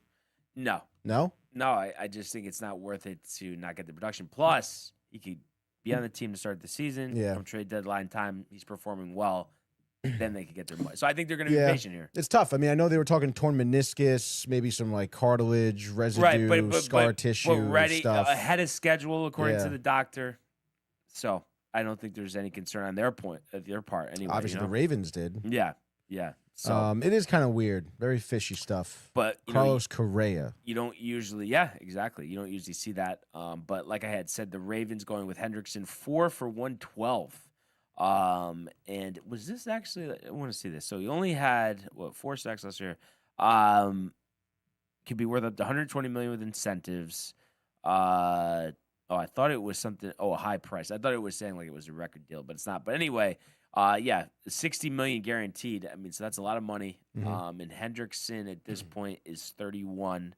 No. No? No, I just think it's not worth it to not get the production. Plus, he could be on the team to start the season. Yeah. From trade deadline time, he's performing well. Then they could get their money. So I think they're going to be patient here. It's tough. I know they were talking torn meniscus, maybe some like cartilage residue, scar tissue, but ready, stuff. Ahead of schedule according to the doctor. So I don't think there's any concern on their part anyway. Obviously, the Ravens did. Yeah. So it is kind of weird, very fishy stuff. But Carlos Correa, you don't usually, exactly. You don't usually see that. But like I had said, the Ravens going with Hendrickson 4 for 112. And was this actually? I want to see this. So he only had 4 sacks last year. Could be worth up to $120 million with incentives. I thought it was something. A high price. I thought it was saying like it was a record deal, but it's not. But anyway. $60 million guaranteed. So that's a lot of money. Mm-hmm. And Hendrickson at this point is 31.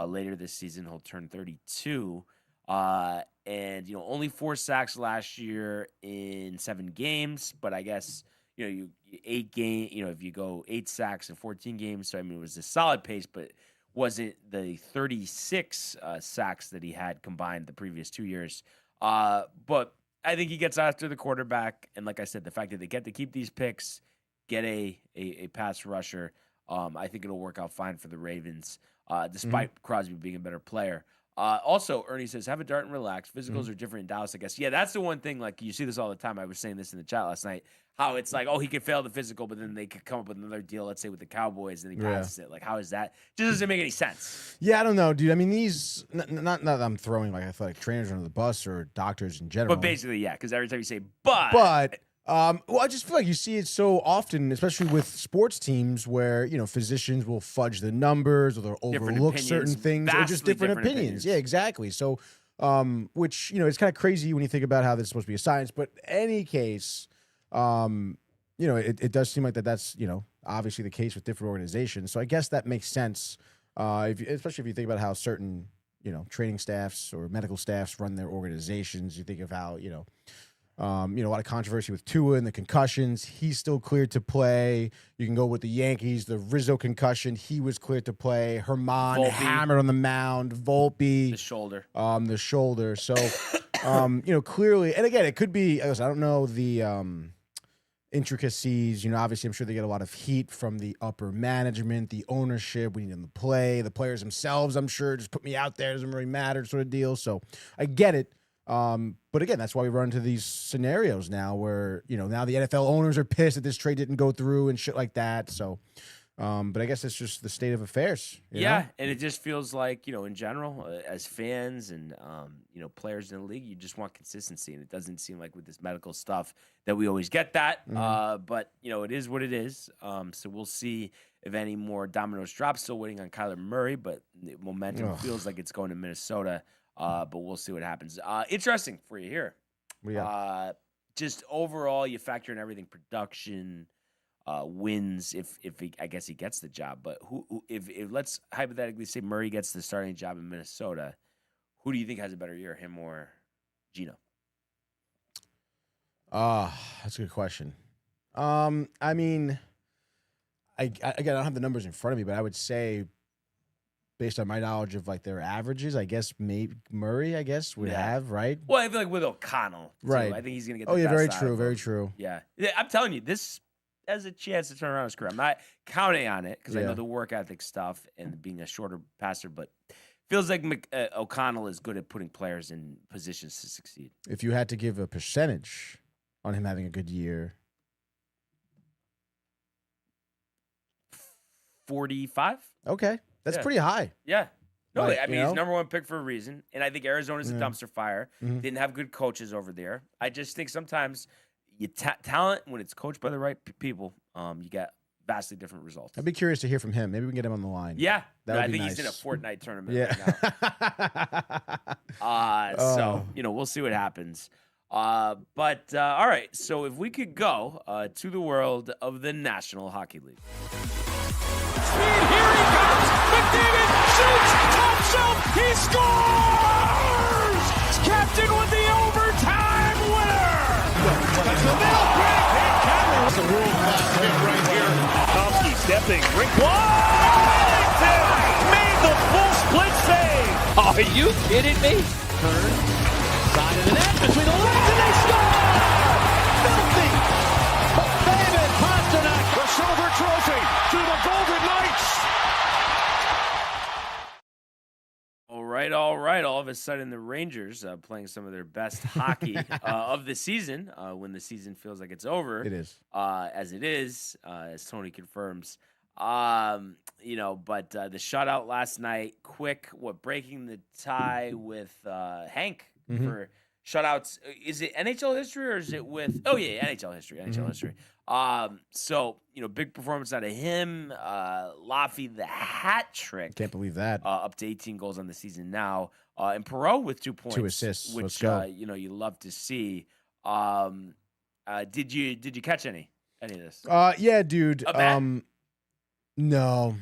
Later this season, he'll turn 32. Only 4 sacks last year in 7 games. But I guess you if you go 8 sacks in 14 games. So, I mean, it was a solid pace, but wasn't the 36 sacks that he had combined the previous 2 years. But I think he gets after the quarterback. And like I said, the fact that they get to keep these picks, get a pass rusher, I think it'll work out fine for the Ravens, despite Crosby being a better player. Also, Ernie says, have a dart and relax. Physicals are different in Dallas, I guess. Yeah, that's the one thing. Like, you see this all the time. I was saying this in the chat last night, how it's like, oh, he could fail the physical, but then they could come up with another deal, let's say with the Cowboys, and he passes it. Like, how is that? Just doesn't make any sense. Yeah, I don't know, dude. I mean, these, not that I'm throwing, like, athletic trainers under the bus or doctors in general. But basically, yeah, because every time you say, but. Well, I just feel like you see it so often, especially with sports teams where, physicians will fudge the numbers or they'll overlook certain things or just different opinions. Yeah, exactly. So, which, it's kind of crazy when you think about how this is supposed to be a science. But any case, it does seem like that's, obviously the case with different organizations. So I guess that makes sense, especially if you think about how certain, training staffs or medical staffs run their organizations. You think of how, a lot of controversy with Tua and the concussions. He's still cleared to play. You can go with the Yankees, the Rizzo concussion. He was cleared to play. Herman hammered on the mound. Volpe. The shoulder. So, clearly, and again, it could be, I don't know the intricacies. Obviously, I'm sure they get a lot of heat from the upper management, the ownership. We need them to play. The players themselves, I'm sure, just put me out there. Doesn't really matter sort of deal. So I get it. But again, that's why we run into these scenarios now where, now the NFL owners are pissed that this trade didn't go through and shit like that. So, but I guess it's just the state of affairs. You know? And it just feels like, in general, as fans and, players in the league, you just want consistency. And it doesn't seem like with this medical stuff that we always get that. But, it is what it is. So we'll see if any more dominoes drop. Still waiting on Kyler Murray, but the momentum feels like it's going to Minnesota. But we'll see what happens. Interesting for you here. Just overall, you factor in everything: production, wins. If I guess he gets the job, but if let's hypothetically say Murray gets the starting job in Minnesota, who do you think has a better year, him or Geno? That's a good question. I mean, again, I don't have the numbers in front of me, but I would say, based on my knowledge of like their averages, I guess maybe Murray, would have, right? Well, I feel like with O'Connell, too, right? I think he's gonna get. Oh yeah, very true, very true. Yeah, I'm telling you, this has a chance to turn around his career. I'm not counting on it because I know the work ethic stuff and being a shorter passer, but feels like O'Connell is good at putting players in positions to succeed. If you had to give a percentage on him having a good year, 45. Okay. That's pretty high. Yeah. No, Like, I mean, he's number one pick for a reason. And I think Arizona's a dumpster fire. Didn't have good coaches over there. I just think sometimes talent, when it's coached by the right people, you get vastly different results. I'd be curious to hear from him. Maybe we can get him on the line. Yeah. I think he's in a Fortnite tournament right now. So, we'll see what happens. But all right. So if we could go to the world of the National Hockey League. Speed, here he comes! McDavid shoots! Top shelf! He scores! Captain with the overtime winner! That's the middle break! That's a world-class hit right here. Tomsky stepping, rink wide! Made the full split save! Are you kidding me? Turn, side of the net, between the legs, and they score! Filthy! David Pasternak, the silver trophy to the Golden Knights! All right. All of a sudden, the Rangers playing some of their best hockey of the season when the season feels like it's over. It is. As it is, as Tony confirms. But the shutout last night, breaking the tie with Hank for shutouts. Is it NHL history or is it with? Oh yeah, NHL history. History. So big performance out of him. Laffy the hat trick. Can't believe that. Up to 18 goals on the season now. And Perreault with 2 points, 2 assists. which you love to see. Did you catch any of this? Yeah, dude. No.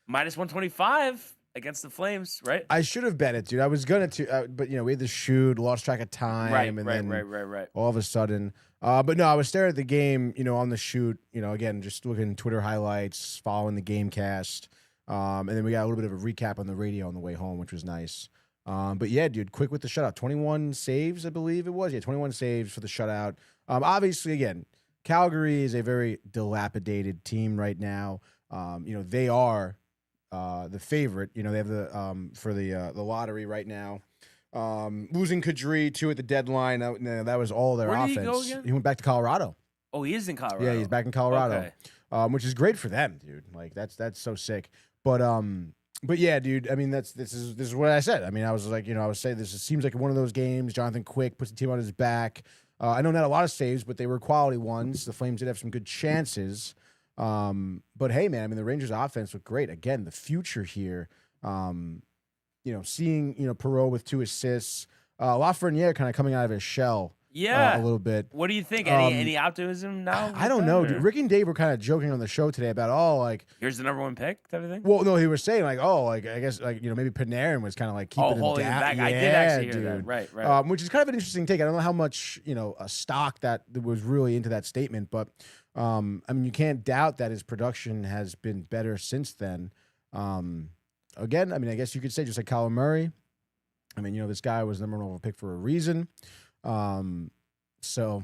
Minus 125. against the Flames, right? I should have bet it, dude. I was gonna but we had to shoot, lost track of time, Right. all of a sudden. But no, I was staring at the game, on the shoot. Again, just looking Twitter highlights, following the game cast, and then we got a little bit of a recap on the radio on the way home, which was nice. But yeah, dude, quick with the shutout. 21 saves, I believe it was. Yeah, 21 saves for the shutout. Obviously, again, Calgary is a very dilapidated team right now. They are the favorite. They have the for the lottery right now. Losing Kadri too at the deadline. That was all their Where offense. did he go again? He went back to Colorado. Oh, he is in Colorado. Yeah, he's back in Colorado, Okay. which is great for them, dude. Like that's so sick. But yeah, dude. I mean, this is what I said. I mean, I was like, I was saying this seems like one of those games. Jonathan Quick puts the team on his back. I know not a lot of saves, but they were quality ones. The Flames did have some good chances. But hey, man, I mean, the Rangers' offense looked great. Again, the future here. Seeing Perreault with 2 assists. Lafreniere kind of coming out of his shell. Yeah, a little bit. What do you think? Any optimism now? I don't know, dude. Rick and Dave were kind of joking on the show today about here's the number 1 pick type of thing. Well, no, he was saying I guess maybe Panarin was kind of keeping him holding down. him back. Yeah, I did actually hear dude. that. Right. Which is kind of an interesting take. I don't know how much a stock that was really into that statement, but I mean, you can't doubt that his production has been better since then. Again, I mean, I guess you could say just like Kyler Murray. I mean, this guy was the number 1 overall pick for a reason. So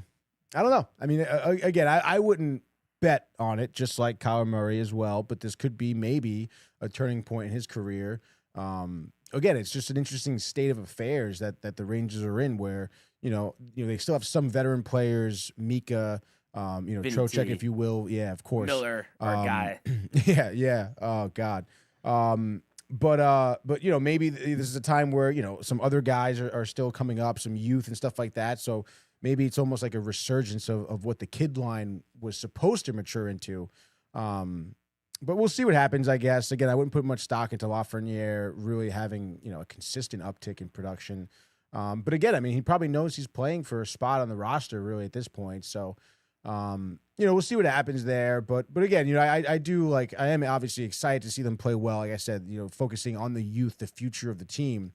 I don't know. I mean, again, I wouldn't bet on it, just like Kyler Murray as well. But this could be maybe a turning point in his career. Again, it's just an interesting state of affairs that the Rangers are in, where they still have some veteran players, Mika, Trocheck, if you will. Yeah, of course. Miller, our guy. Yeah. Oh God. But maybe this is a time where some other guys are still coming up, some youth and stuff like that. So maybe it's almost like a resurgence of what the kid line was supposed to mature into. But we'll see what happens, I guess. Again, I wouldn't put much stock into Lafreniere really having a consistent uptick in production. But again, I mean, he probably knows he's playing for a spot on the roster really at this point. So we'll see what happens there. But again, I am obviously excited to see them play well. Like I said, focusing on the youth, the future of the team.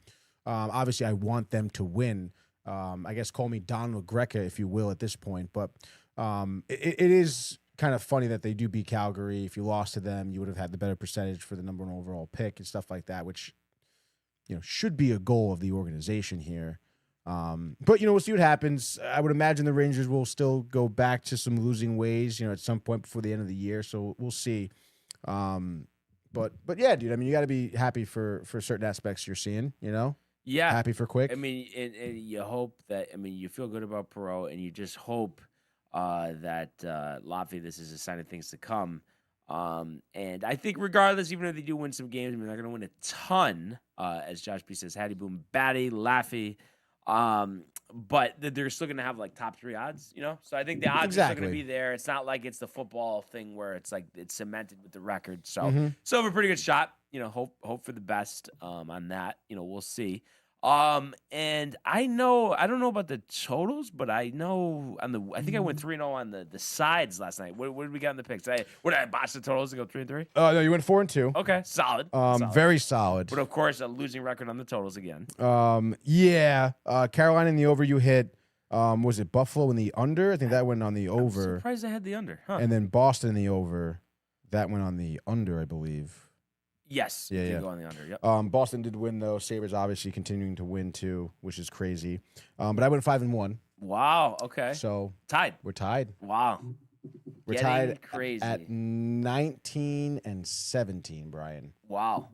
Obviously, I want them to win. I guess call me Donald Greca, if you will, at this point. But it is kind of funny that they do beat Calgary. If you lost to them, you would have had the better percentage for the number 1 overall pick and stuff like that, which should be a goal of the organization here. But we'll see what happens. I would imagine the Rangers will still go back to some losing ways, at some point before the end of the year. So we'll see. But yeah, dude. I mean, you got to be happy for certain aspects you're seeing. Yeah, happy for Quick. I mean, and you hope that. I mean, you feel good about Perreault, and you just hope that Laffy, this is a sign of things to come. And I think regardless, even if they do win some games, I mean, they're going to win a ton. As Josh B says, Hattie Boom, Batty, Laffy. But they're still going to have top 3 odds, So I think the odds are still going to be there. It's not like it's the football thing where it's it's cemented with the record. So still have a pretty good shot. Hope for the best on that. We'll see. And I don't know about the totals, but I know I think I went 3-0 on the sides last night. What did we get on the picks? Did I botch the totals and go 3-3? No, you went 4-2. Okay, solid. Very solid. But of course, a losing record on the totals again. Yeah. Carolina in the over you hit. Was it Buffalo in the under? I think that went on the over. I'm surprised I had the under. Huh. And then Boston in the over. That went on the under, I believe. Yes. Yeah. Go on the under. Yep. Boston did win though. Sabres obviously continuing to win too, which is crazy. But I went 5-1. Wow. Okay. So tied. We're tied. Wow. We're Getting tied crazy. at 19-17, Brian. Wow.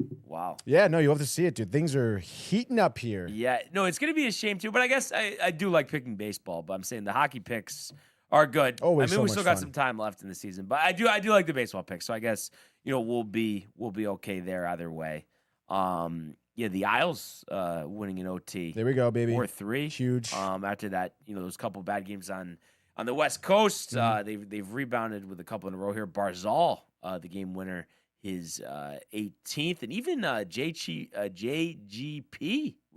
Yeah, no, you have to see it, dude. Things are heating up here. Yeah. No, it's gonna be a shame too. But I guess I do like picking baseball. But I'm saying the hockey picks are good. Always I mean, so we much still got fun. some time left in the season, but I do like the baseball picks. So I guess we'll be okay there either way. Yeah, the Isles winning in OT. There we go, baby. 4-3. Huge. After that, those couple bad games on the West Coast, they've rebounded with a couple in a row here. Barzal, the game winner, his 18th, and even JGP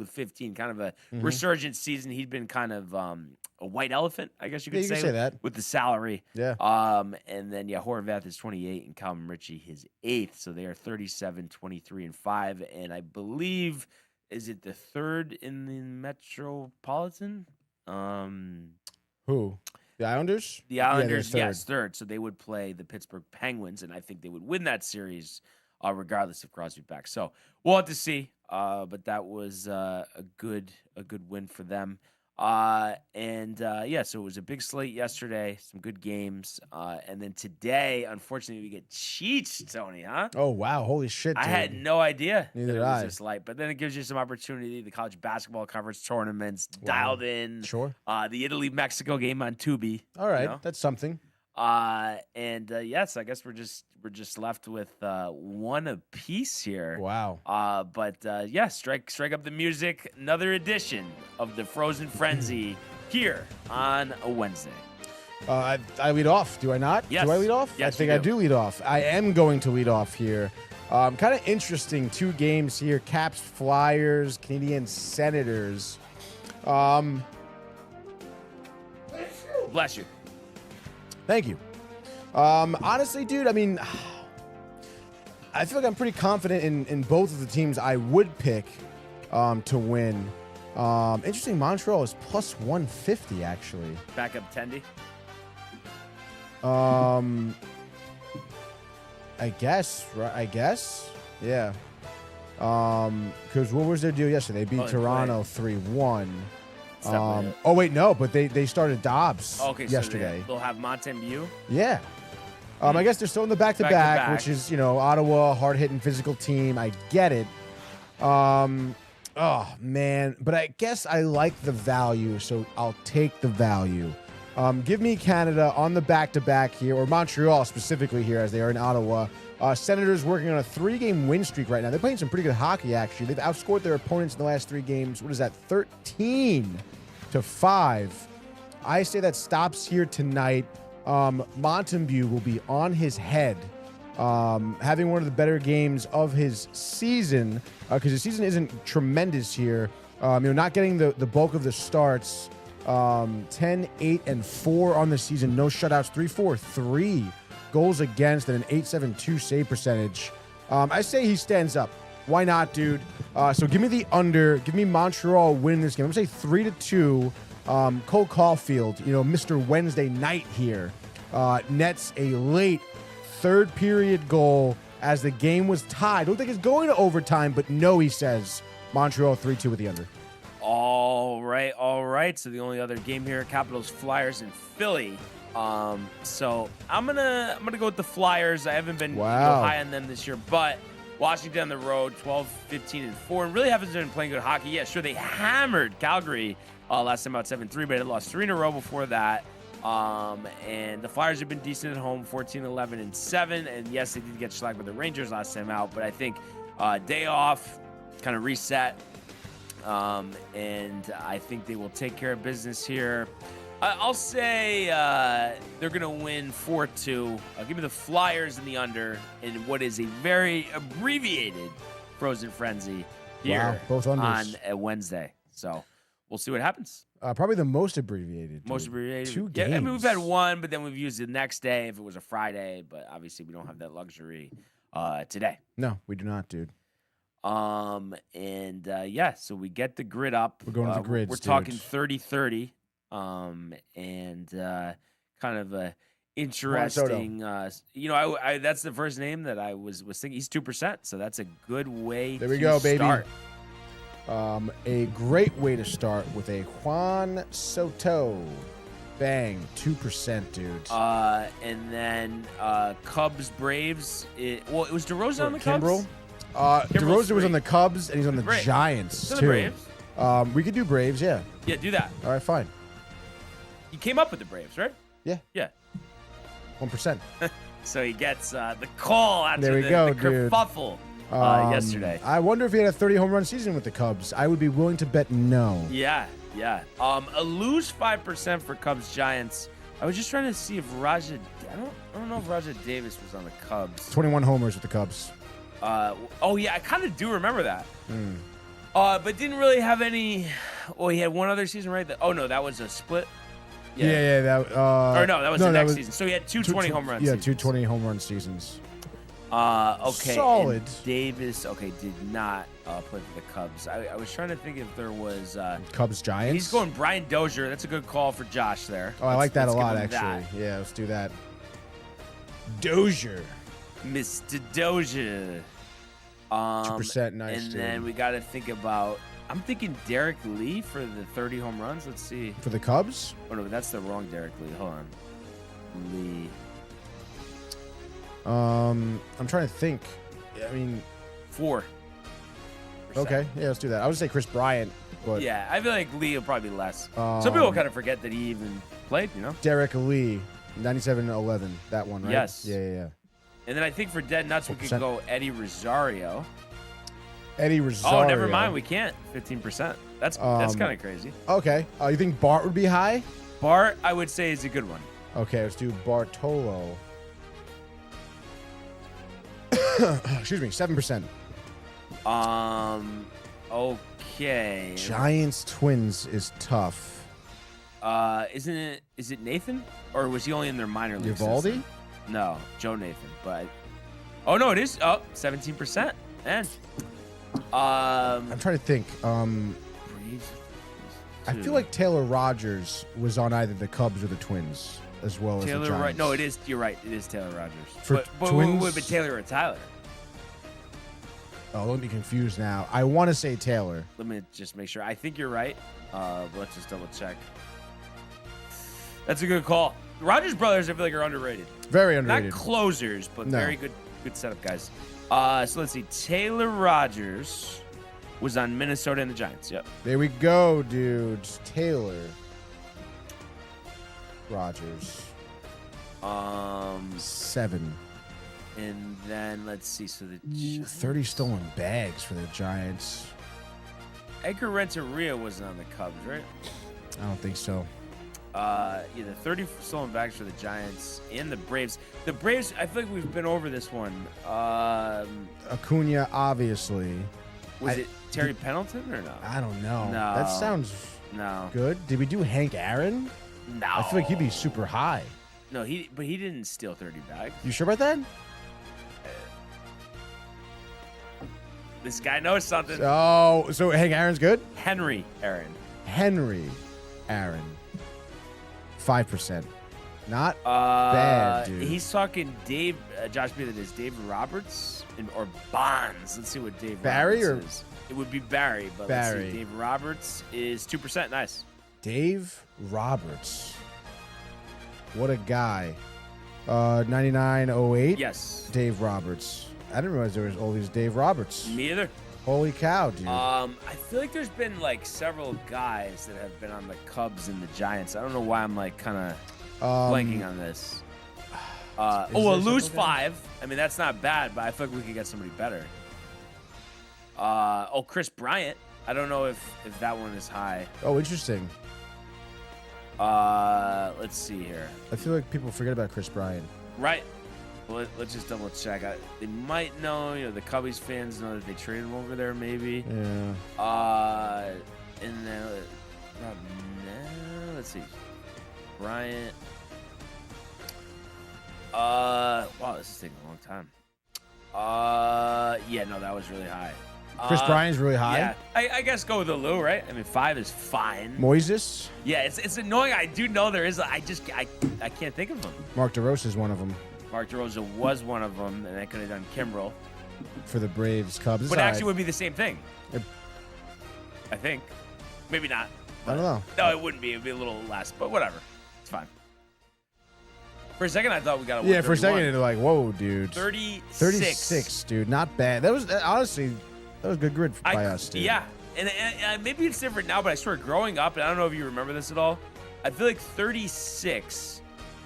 with 15, kind of a resurgent season. He'd been kind of a white elephant, I guess you could say that with the salary. Yeah. And then Horvath is 28 and Calvin Ritchie his 8th, so they are 37, 23, and 5. And I believe, is it the 3rd in the Metropolitan? Who? The Islanders? The Islanders, yeah, yes, 3rd. So they would play the Pittsburgh Penguins, and I think they would win that series, regardless of Crosby back. So we'll have to see. But that was a good win for them. So it was a big slate yesterday, some good games. And then today, unfortunately, we get Cheats, Tony, huh? Oh, wow. Holy shit, dude. I had no idea Neither that it did was I. this light. But then it gives you some opportunity. The college basketball conference tournaments dialed in. Sure. The Italy-Mexico game on Tubi. All right. You know? That's something. Yes, I guess we're just left with one apiece here. Wow. Strike up the music. Another edition of the Frozen Frenzy here on a Wednesday. I lead off, do I not? Yes. Do I lead off? Yes, I think you I do. do lead off. I am going to lead off here. Kind of interesting 2 games here. Caps, Flyers, Canadian Senators. Bless you. Thank you. Honestly, dude, I mean, I feel like I'm pretty confident in both of the teams I would pick to win. Interesting, Montreal is plus 150, actually. Back up Tendy. I guess, right? I guess, yeah. Because what was their deal yesterday? They beat Toronto 3-1. Oh wait, no, but they started Dobbs yesterday. So they'll have Montembeault. Yeah. I guess they're still in the back-to-back, which is, Ottawa, hard-hitting physical team. I get it. Oh, man. But I guess I like the value, so I'll take the value. Give me Canada on the back-to-back here, or Montreal specifically here, as they are in Ottawa. Senators working on a 3-game win streak right now. They're playing some pretty good hockey, actually. They've outscored their opponents in the last 3 games. What is that? 13-5. I say that stops here tonight. Montembeault will be on his head, having one of the better games of his season, because his season isn't tremendous here. Not getting the bulk of the starts. 10, 8, and 4 on the season. No shutouts. 3-4-3 goals against and an 8.72 save percentage. I say he stands up. Why not, dude? So give me the under. Give me Montreal win this game. I'm going to say 3-2. Cole Caulfield, Mr. Wednesday night here, nets a late 3rd period goal as the game was tied. Don't think it's going to overtime, but no, he says Montreal 3-2 with the under. All right. So the only other game here, Capitals, Flyers, and Philly. So I'm gonna go with the Flyers. I haven't been high on them this year, but Washington on the road, 12, 15, and 4, and really haven't been playing good hockey. Yeah, sure, they hammered Calgary last time out 7-3, but they lost 3 in a row before that. And the Flyers have been decent at home, 14, 11, and 7. And yes, they did get shellacked with the Rangers last time out, but I think day off, kind of reset. And I think they will take care of business here. I'll say they're going to win 4-2. Give me the Flyers in the under in what is a very abbreviated Frozen Frenzy here both on unders. a Wednesday. So we'll see what happens. Probably the most abbreviated. Most abbreviated. 2 games. Yeah, I mean, we've had one, but then we've used it the next day if it was a Friday. But obviously, we don't have that luxury today. No, we do not, dude. So we get the grid up. We're going to the grids, We're talking 30-30. Kind of a interesting. That's the first name that I was thinking. He's 2%, so that's a good way. There we go, baby. Start. A great way to start with a Juan Soto. Bang, 2%, dude. And then Cubs, Braves. It was DeRozan on the Kimbrel? Cubs? DeRozan was on the Cubs, and he's on the Braves. Giants, So too. the Braves. We could do Braves, yeah. Yeah, do that. All right, fine. He came up with the Braves, right? Yeah. Yeah. 1%. So he gets the call after There we the go, dude. kerfuffle yesterday. I wonder if he had a 30 home run season with the Cubs. I would be willing to bet no. Yeah. A lose 5% for Cubs Giants. I was just trying to see if I don't know if Raja Davis was on the Cubs. 21 homers with the Cubs. I kind of do remember that. But didn't really have any. Well, he had one other season, right? Oh no, that was a split. Yeah. That. Or no, that was the next season. So he had two 20 home runs. Yeah, seasons. two 20 home run seasons. Okay. Solid. And Davis, did not play for the Cubs. I was trying to think if there was. Cubs Giants. He's going Brian Dozier. That's a good call for Josh there. Oh, I like that a let's give lot, him actually. that. Yeah, let's do that. Dozier. Mr. Dozier. 2% nice, And dude. then we got to think about. I'm thinking Derek Lee for the 30 home runs. Let's see. For the Cubs? Oh no, that's the wrong Derek Lee. Hold on. Lee. I'm trying to think. I mean, 4. okay, yeah, let's do that. I would say Chris Bryant, but Yeah, I feel like Lee will probably be less. Um, Some people kind of forget that he even played, Derek Lee, 97-11, that one, right? Yes. Yeah. And then I think for Dead Nuts, we could 4%. go Eddie Rosario. Eddie Rosario. Oh, never mind. We can't. 15%. That's kind of crazy. Okay. You think Bart would be high? Bart, I would say, is a good one. Okay, let's do Bartolo. Excuse me, 7%. Okay. Giants Twins is tough. Is it Nathan? Or was he only in their minor league Uvalde? system? No, Joe Nathan. But oh no, it is 17%. Man. I'm trying to think. I feel like Taylor Rogers was on either the Cubs or the Twins, as well as the Taylor. Giants. No, it is. You're right. It is Taylor Rogers. For but Twins? would it be Taylor or Tyler? Oh, let me confused now. I want to say Taylor. Let me just make sure. I think you're right. But let's just double check. That's a good call. Rogers brothers, I feel like, are underrated. Very underrated. Not closers, but No. very good setup guys. So let's see. Taylor Rogers was on Minnesota and the Giants. Yep. There we go, dudes. Taylor Rogers. 7. And then let's see. So the 30 stolen bags for the Giants. Edgar Renteria wasn't on the Cubs, right? I don't think so. Yeah, the 30 stolen bags for the Giants and the Braves. The Braves, I feel like we've been over this one. Acuna, obviously. Was it Terry Pendleton or no? I don't know. No. That sounds No. good. Did we do Hank Aaron? No. I feel like he'd be super high. No, but he didn't steal 30 bags. You sure about that? This guy knows something. Oh, so Hank Aaron's good? Henry Aaron. Henry Aaron. 5%. Not bad, dude. He's talking Dave. Josh B. That is Dave Roberts or Bonds. Let's see what Dave Barry Roberts or- is. It would be Barry, but Barry. let's see. Dave Roberts is 2%. Nice. Dave Roberts. What a guy. 9908. Yes. Dave Roberts. I didn't realize there was all these Dave Roberts. Me either. Holy cow, dude. I feel like there's been like several guys that have been on the Cubs and the Giants. I don't know why I'm like kind of blanking on this. there lose several 5. I mean, that's not bad, but I feel like we could get somebody better. Chris Bryant. I don't know if that one is high. Oh, interesting. Let's see here. I feel like people forget about Chris Bryant. Right. Well, let's just double check. They might know, the Cubbies fans know that they traded him over there, maybe. Yeah. And then let's see. Bryant. Wow, this is taking a long time. Yeah, no, that was really high. Chris Bryant's really high. Yeah, I guess go with the Lou, right? I mean, 5 is fine. Moises. Yeah, it's annoying. I do know there is. I can't think of them. Mark DeRosa is one of them Mark DeRosa was one of them, and I could have done Kimbrel. for the Braves, Cubs. But It's actually all would be the same thing. Yep. I think. Maybe not. right. I don't know. No, it wouldn't be. It would be a little less, but whatever. It's fine. For a second, I thought we got a Yeah, for a 131. second, you're like, whoa, dude. 36. Dude. Not bad. That was, honestly, that was good grid by us, dude. Yeah, and maybe it's different now, but I swear, growing up, and I don't know if you remember this at all, I feel like 36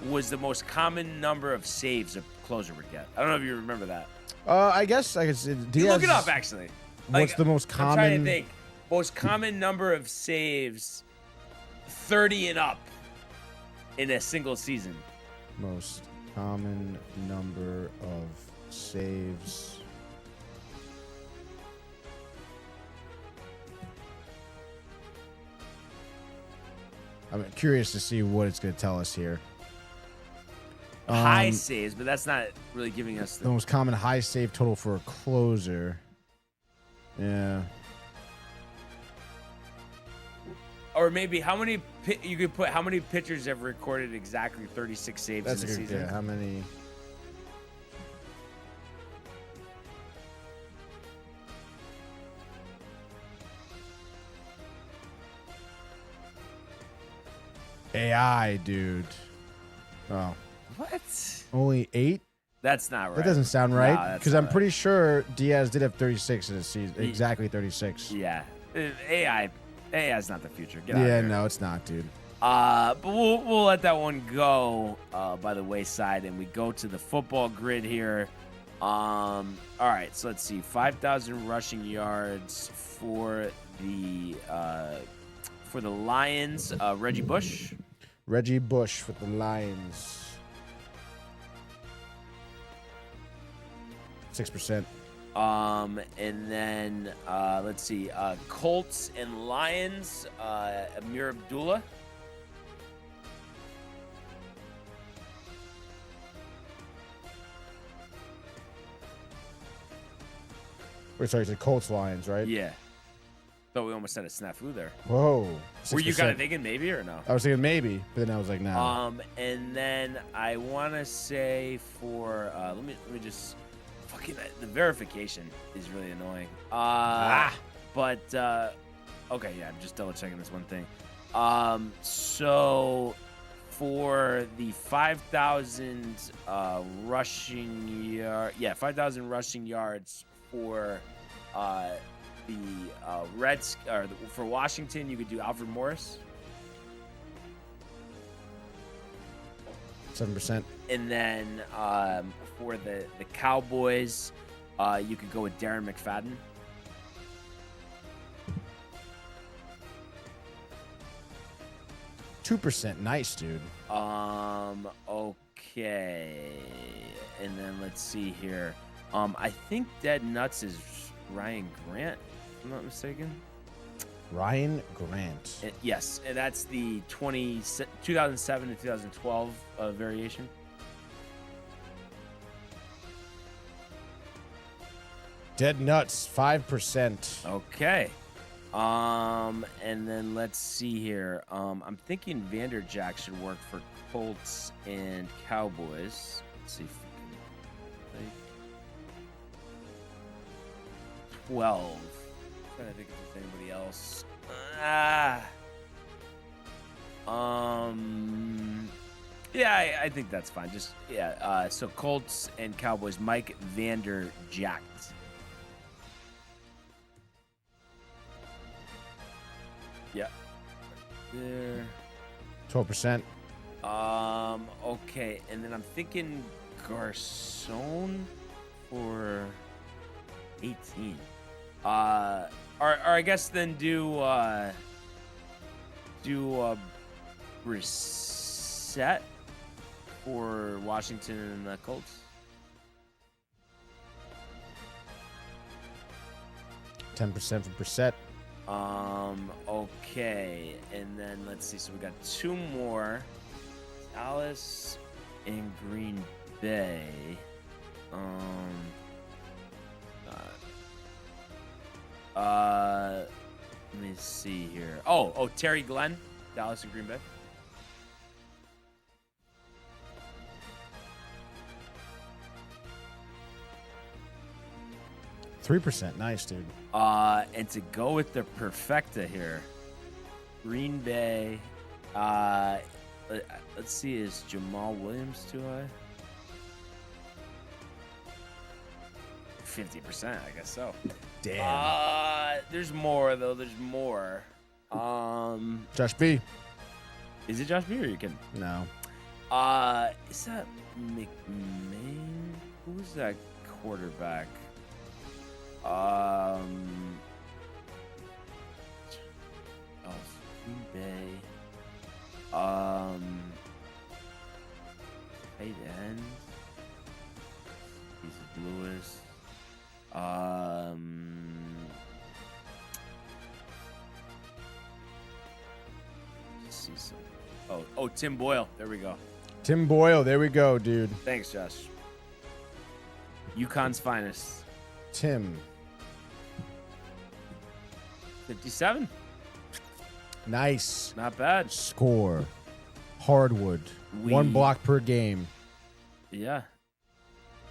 was the most common number of saves a closer would get. I don't know if you remember that. I guess I could say You look it up, actually. What's the most I'm trying to common? think. Most common number of saves, 30 and up in a single season. Most common number of saves. I'm curious to see what it's going to tell us here. High saves, but that's not really giving us The most common high save total for a closer. Yeah. Or maybe how many you could put how many pitchers have recorded exactly 36 saves That's in a the good. season? Yeah. How many? AI, dude. Oh, What? only 8? That's not right. That doesn't sound No, right. that's Because not I'm right. pretty sure Diaz did have 36 in his season. Exactly 36. Yeah. AI is not the future. Get out of Yeah, here. no, it's not, dude. But we'll let that one go by the wayside, and we go to the football grid here. All right, so let's see, 5,000 rushing yards for the Lions. Reggie Bush. Reggie Bush with the Lions. 6%. And then let's see, Colts and Lions. Amir Abdullah. Wait, sorry, it's the Colts Lions, right? Yeah. Thought we almost had a snafu there. Whoa. Were you 6%. kind of thinking maybe or no? I was thinking maybe, but then I was like, nah. And then I want to say for let me just fucking the verification is really annoying. But okay, yeah, I'm just double checking this one thing. So for the 5,000 rushing yard, 5,000 rushing yards for the Reds or for Washington, you could do Alfred Morris. 7%. And then for the Cowboys, you could go with Darren McFadden. %. Nice, dude. Okay. And then let's see here. I think Dead Nuts is Ryan Grant, if I'm not mistaken. Ryan Grant. Yes, and that's the 2007 to 2012 variation. Dead Nuts, 5%. Okay. And then let's see here. I'm thinking Vanderjack should work for Colts and Cowboys. Let's see if we can 12. I'm trying to think if there's anybody else. Yeah, I think that's fine. Just so Colts and Cowboys, Mike Vanderjack. Yeah. There. 12%. Okay, and then I'm thinking Garcon for 18. Or I guess then do Brissett for Washington and the Colts. 10% for Brissett. Okay, and then let's see. So we got 2 more. Dallas and Green Bay. Let me see here. Oh, Terry Glenn, Dallas and Green Bay. %. Nice, dude. And to go with the perfecta here, Green Bay. Let's see, is Jamal Williams too high? 50%, I guess so. Damn. There's more though. There's more. Josh B. Is it Josh B or you can? No. Is that McMahon? Who's that quarterback? Green Bay. Tight end. He's Lewis. see some. Oh, Tim Boyle. There we go. Tim Boyle. There we go, dude. Thanks, Josh. UConn's finest. Tim. 57. Nice. Not bad. Score. Hardwood. 1 block per game. Yeah.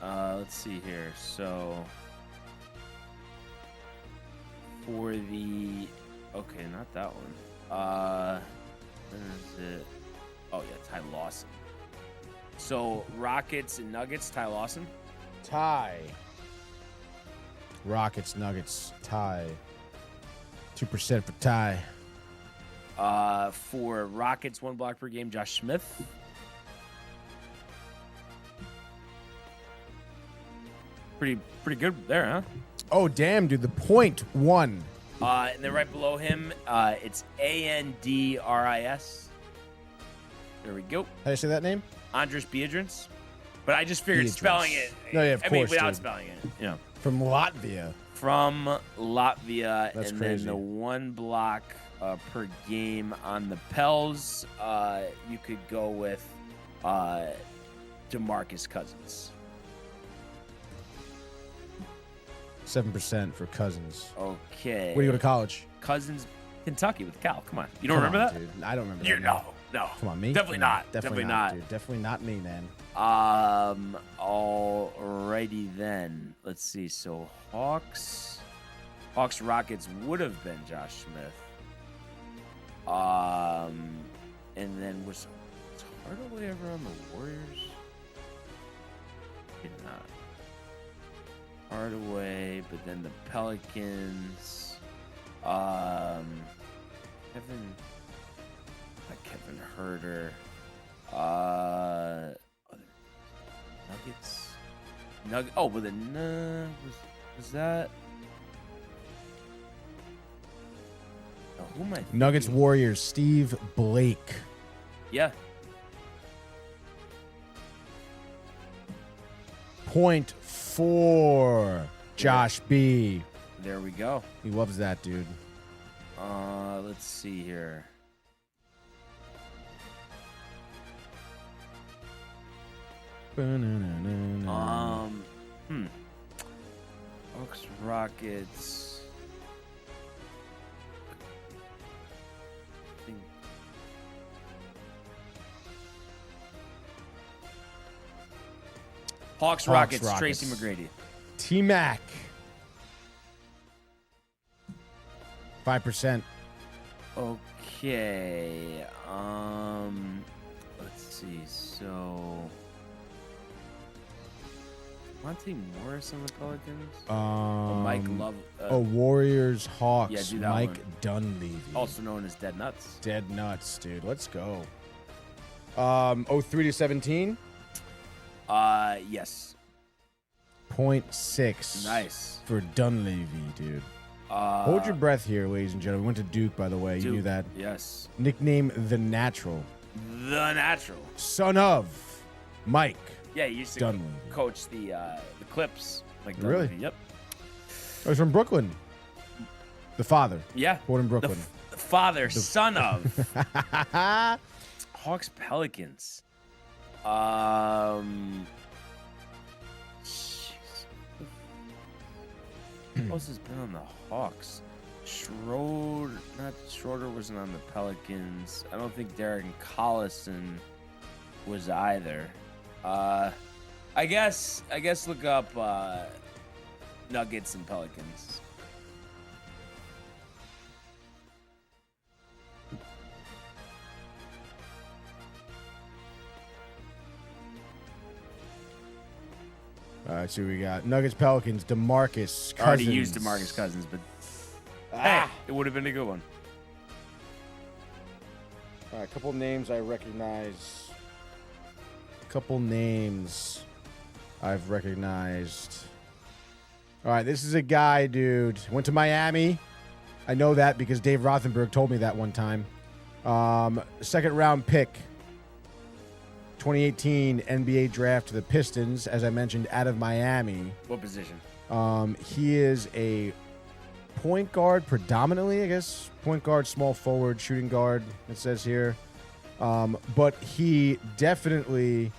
Let's see here. So for the okay, not that one. Where is it? Oh yeah, Ty Lawson. So Rockets and Nuggets, Ty Lawson. Tie. Rockets, Nuggets, tie. 2% for tie. For Rockets, 1 block per game, Josh Smith. Pretty good there, huh? Oh, damn, dude. The .1. And then right below him, it's Andris. There we go. How do you say that name? Andris Biedrins. But I just figured Biedrins. spelling it. No, yeah, of course, without dude. spelling it. Yeah. From Latvia. From Latvia. That's and crazy. then the 1 block per game on the Pels. You could go with DeMarcus Cousins. 7% for Cousins. Okay. Where do you go to college? Cousins, Kentucky with Cal. Come on. You don't Come remember on, that? Dude. I don't remember You that. no. Come on, me? Definitely Come on. not. Definitely not. Dude. Definitely not me, man. Alrighty then. Let's see. So Hawks Rockets would have been Josh Smith. And then was Hardaway ever on the Warriors? Did not. Hardaway, but then the Pelicans. Kevin Herter. Nuggets. Oh, but then was that? Oh, who am I thinking? Nuggets Warriors, Steve Blake. Yeah. .4. Josh B. There we go. He loves that, dude. Let's see here. Hawks, Rockets. Hawks, Rockets, Tracy McGrady. T-Mac. 5%. Okay. Let's see. So Monte Morris on the Pelicans. Mike Love. Warriors, Hawks. Yeah, do that Mike one. Dunleavy. Also known as Dead Nuts. Dead nuts, dude. Let's go. 03 to 17. Yes. 0.6. Nice. For Dunleavy, dude. Hold your breath here, ladies and gentlemen. We went to Duke, by the way. You knew Duke, that. Yes. Nickname The Natural. The Natural. Son of Mike. Yeah, he used to Dunleavy. coach the Clips. Like Really? Dunleavy. Yep. Oh, he's from Brooklyn. The father. Yeah. Born in Brooklyn. The father, son of. Hawks Pelicans. Who else has been on the Hawks? Schroeder wasn't on the Pelicans. I don't think Derek Collison was either. I guess look up Nuggets and Pelicans. All right, so we got Nuggets, Pelicans, DeMarcus Cousins. I already used DeMarcus Cousins, but hey, it would have been a good one. All right, a couple names I recognize. All right, this is a guy, dude. Went to Miami. I know that because Dave Rothenberg told me that one time. Second round pick. 2018 NBA draft to the Pistons, as I mentioned, out of Miami. What position? He is a point guard predominantly, I guess. Point guard, small forward, shooting guard, it says here. But he definitely,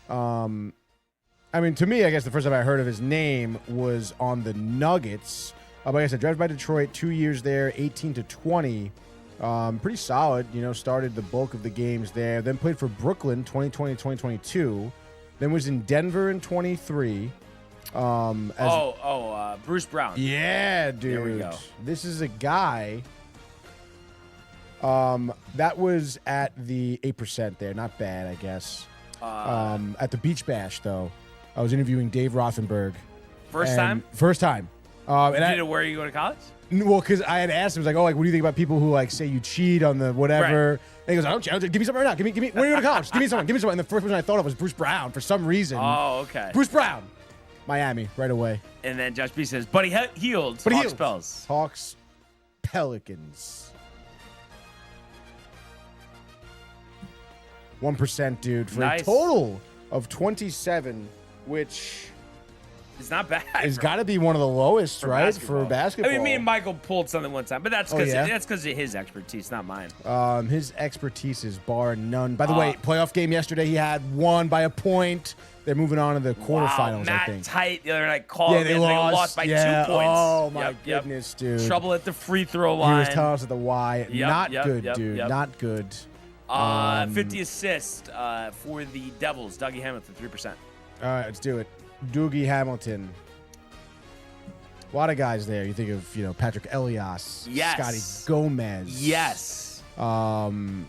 I mean, to me, I guess the first time I heard of his name was on the Nuggets. Like I said, drafted by Detroit, 2 years there, 18 to 20. Pretty solid, started the bulk of the games there. Then played for Brooklyn 2020 to 2022. Then was in Denver in 23. Bruce Brown. Yeah, dude. There we go. This is a guy that was at the 8% there. Not bad, I guess. At the Beach Bash, though, I was interviewing Dave Rothenberg. First time? First time. Where you go to college? Well, because I had asked him, I was like, what do you think about people who say you cheat on the whatever? Right. And he goes, I don't cheat. Give me something right now. Give me. Where do you go to college? Give me something. And the first person I thought of was Bruce Brown for some reason. Oh, okay. Bruce Brown, Miami, right away. And then Josh B says, but he healed. But he Hawks healed. Pels. Hawks, Pelicans. 1%, dude, for a total of 27, which it's not bad. It's got to be one of the lowest, right, for basketball. I mean, me and Michael pulled something one time, but that's because of his expertise, not mine. His expertise is bar none. By the way, playoff game yesterday, he had won by a point. They're moving on to the quarterfinals, I think. Matt Tight the other night called. Yeah, they lost by 2 points. Oh, my goodness, dude. Trouble at the free throw line. He was telling us at the Y. Not good, dude. Not good. 50 assists for the Devils. Dougie Hamilton, 3%. All right, let's do it. Doogie Hamilton. A lot of guys there. You think of, Patrick Elias. Yes. Scotty Gomez. Yes. Who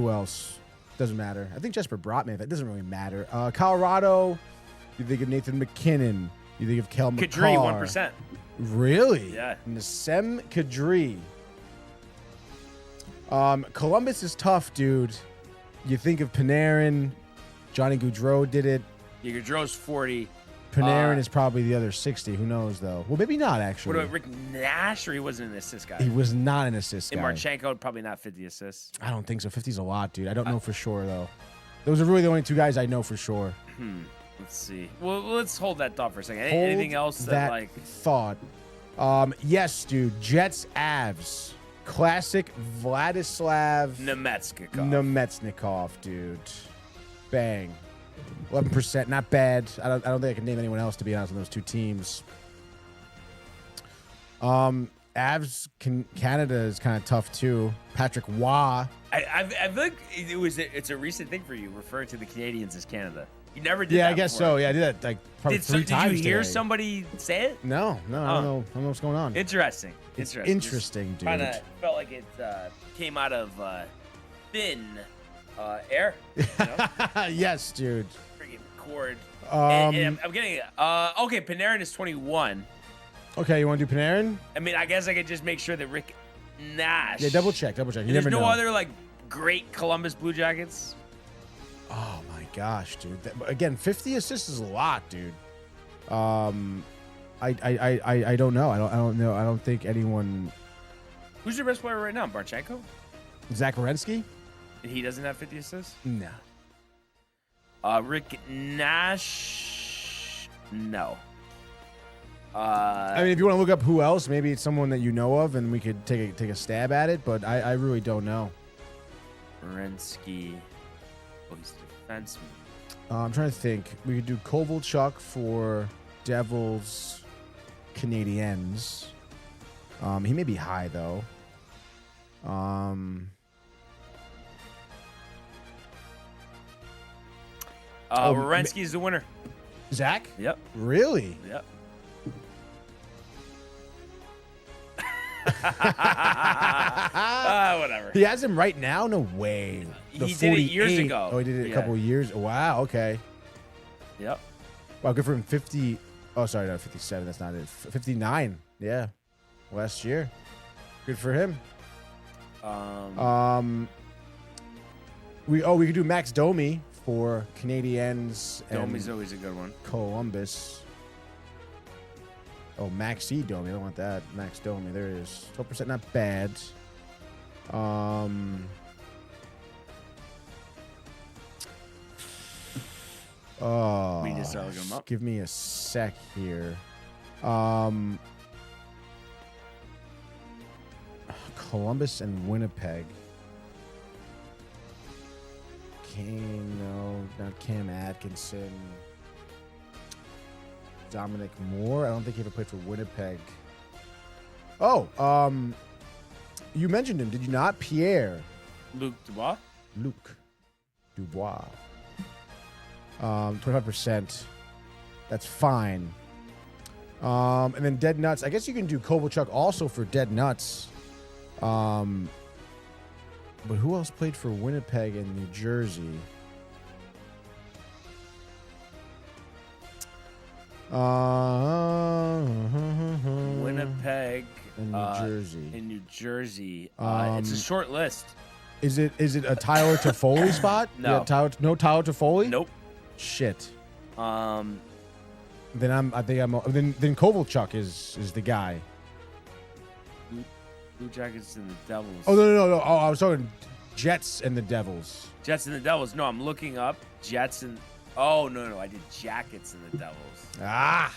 else? Doesn't matter. I think Jesper Brotman. That doesn't really matter. Colorado. You think of Nathan McKinnon. You think of Kel McCarr. Kadri, 1%. Really? Yeah. Nasem Kadri. Columbus is tough, dude. You think of Panarin. Johnny Gaudreau did it. Yeah, Gaudreau's 40. Panarin is probably the other 60. Who knows, though? Well, maybe not, actually. What about Rick Nash, or he wasn't an assist guy? He was not an assist guy. And Marchenko, probably not 50 assists. I don't think so. 50's a lot, dude. I don't know for sure, though. Those are really the only two guys I know for sure. Let's see. Well, let's hold that thought for a second. Hold Anything else that thought? Yes, dude. Jets, Avs. Classic Vladislav Nemetsnikov, dude. Bang. 11%, not bad. I don't think I can name anyone else, to be honest, on those two teams. Avs, Canada is kind of tough too. Patrick Waugh. I feel like it's a recent thing for you, referring to the Canadians as Canada. You never did that. Yeah, I guess before. so. Yeah, I did that like probably 3 times. Did you hear today. somebody say it? No, I don't know what's going on. Interesting, dude. Kind of felt like it came out of thin air. You know? Yes, dude. Freaking cord. And I'm getting it. Okay, Panarin is 21. Okay, you want to do Panarin? I mean, I guess I could just make sure that Rick Nash. Yeah, double check. You There's never know. no other great Columbus Blue Jackets. Oh my gosh, dude! Again, 50 assists is a lot, dude. I don't know. I don't know. I don't think anyone. Who's your best player right now? Marchenko? Zach Werenski? He doesn't have 50 assists? No. Rick Nash? No. I mean, if you want to look up who else, maybe it's someone that you know of, and we could take a stab at it. But I really don't know. Werenski. Oh, he's a defenseman. I'm trying to think. We could do Kovalchuk for Devils, Canadiens. He may be high though. Werenski is the winner. Zach? Yep. Really? Yep. Whatever. He has him right now? No way. He did it years ago. Oh, he did it a couple of years. Wow. Okay. Yep. Wow. Good for him. 50. Oh, sorry. No, 57. That's not it. 59. Yeah. Last year. Good for him. We could do Max Domi for Canadiens. Domi's always a good one. Columbus. Oh, Maxi Domi. I don't want that. Max Domi. There it is. 12%. Not bad. We just start looking them up. Give me a sec here. Columbus and Winnipeg. No, not Cam Atkinson. Dominic Moore. I don't think he ever played for Winnipeg. Oh, you mentioned him, did you not? Pierre. Luc Dubois. Luc Dubois. 25%. That's fine. And then Dead Nuts. I guess you can do Kovalchuk also for Dead Nuts. But who else played for Winnipeg and New Jersey? Winnipeg and New Jersey. In New Jersey. It's a short list. Is it a Tyler Toffoli spot? No. Yeah, no Tyler Toffoli? Nope. Shit. Um, Then then Kovalchuk is the guy. Blue Jackets and the Devils. Oh no. Oh, I was talking Jets and the Devils. Jets and the Devils. No, I'm looking up Jets and. Oh no, I did Jackets and the Devils. Ah.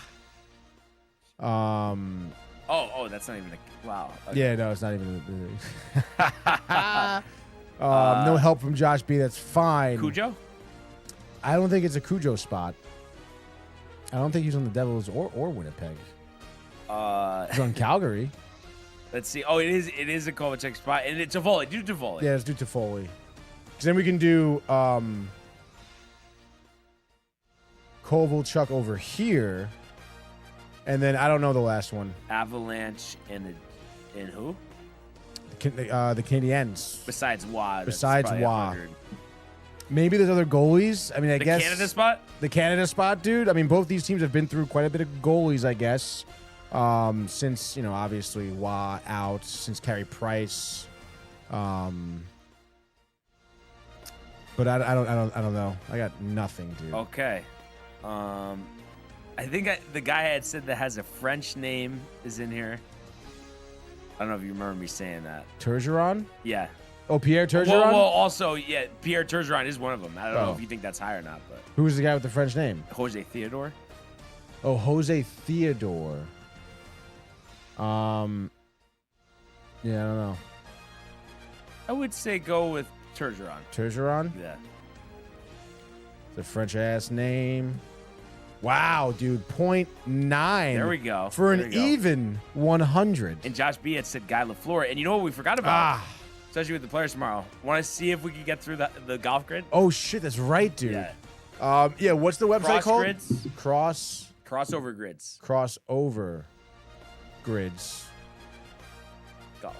Oh, that's not even a. Wow. Okay. Yeah, no, it's not even. No help from Josh B. That's fine. Cujo? I don't think it's a Cujo spot. I don't think he's on the Devils or Winnipeg. He's on Calgary. Let's see. Oh, it is a Kovalchuk spot, and it's Toffoli. Do Toffoli. Yeah, let's do Toffoli. Because then we can do Kovalchuk over here, and then I don't know the last one. Avalanche and who? The Canadiens. Besides Wah. Besides Wah. Maybe there's other goalies. I mean, I guess. The Canada spot? The Canada spot, dude. I mean, both these teams have been through quite a bit of goalies, I guess. Since, obviously Wah out, since Carey Price. But I don't know. I got nothing, dude. Okay. I think the guy I had said that has a French name is in here. I don't know if you remember me saying that. Turgeron? Yeah. Oh, Pierre Turgeron? Well, also, yeah, Pierre Turgeron is one of them. I don't know if you think that's high or not, but. Who's the guy with the French name? Jose Theodore. Oh, Jose Theodore. Yeah, I don't know. I would say go with Turgeron. Turgeron? Yeah. The French ass name. Wow, dude, 0.9. There we go. For an even 100. And Josh B had said Guy Lafleur. And you know what we forgot about? Especially with the players tomorrow. Want to see if we can get through the golf grid? Oh, shit, that's right, dude. Yeah. What's the website called? Grids. Crossover grids. Crossover grids. Golf.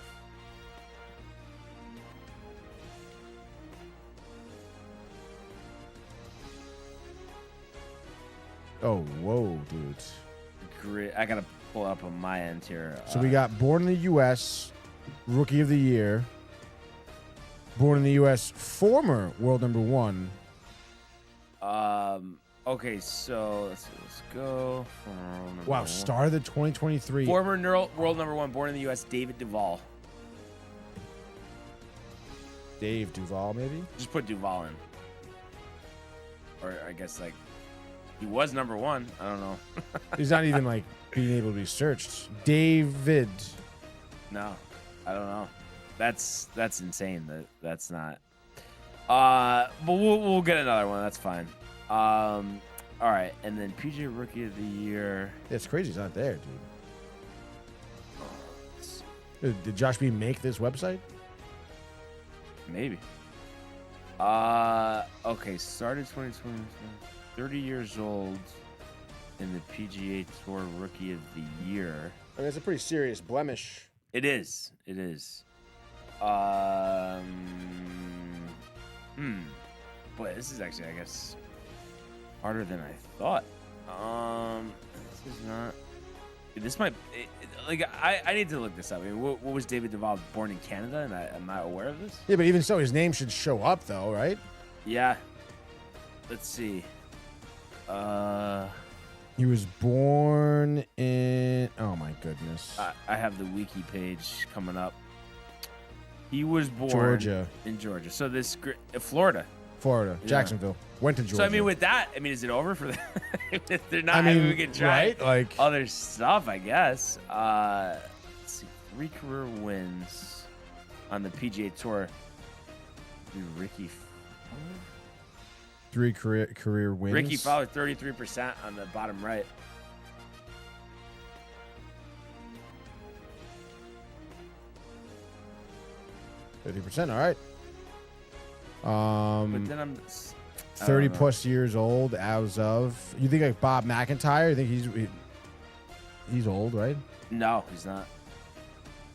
Oh, whoa, dude. Grid. I gotta pull it up on my end here. So we got Born in the U.S., Rookie of the Year. Born in the U.S., former world number one. Okay, so let's go. Wow, star of the 2023. Former world number one, born in the U.S., David Duval. Dave Duval, maybe? Just put Duval in. Or I guess, he was number one. I don't know. He's not even, being able to be searched. David. No, I don't know. That's insane. That's not. But we'll get another one. That's fine. All right, and then PJ Rookie of the Year. It's crazy he's not there, dude. Did Josh B make this website? Maybe. Okay, started 2020, 30 years old in the PGA Tour Rookie of the Year. I mean, it's a pretty serious blemish. It is. Boy, this is actually, I guess, harder than I thought. This is not. This might. I need to look this up. I mean, what was David Duval born in Canada, and I'm not aware of this? Yeah, but even so, his name should show up, though, right? Yeah. Let's see. He was born in. Oh my goodness. I have the wiki page coming up. He was born in Georgia. So this Florida. Florida, Yeah. Jacksonville. Went to Georgia. So I mean, with that, is it over for them? They're not. We can try right? other stuff, I guess. Let's see, 3 career wins. on the PGA Tour. Ricky. 3 career wins. Ricky Fowler, 33% on the bottom right. %. All right. But then I'm 30 plus years old as of. You think like Bob McIntyre? You think he's old, right? No, he's not.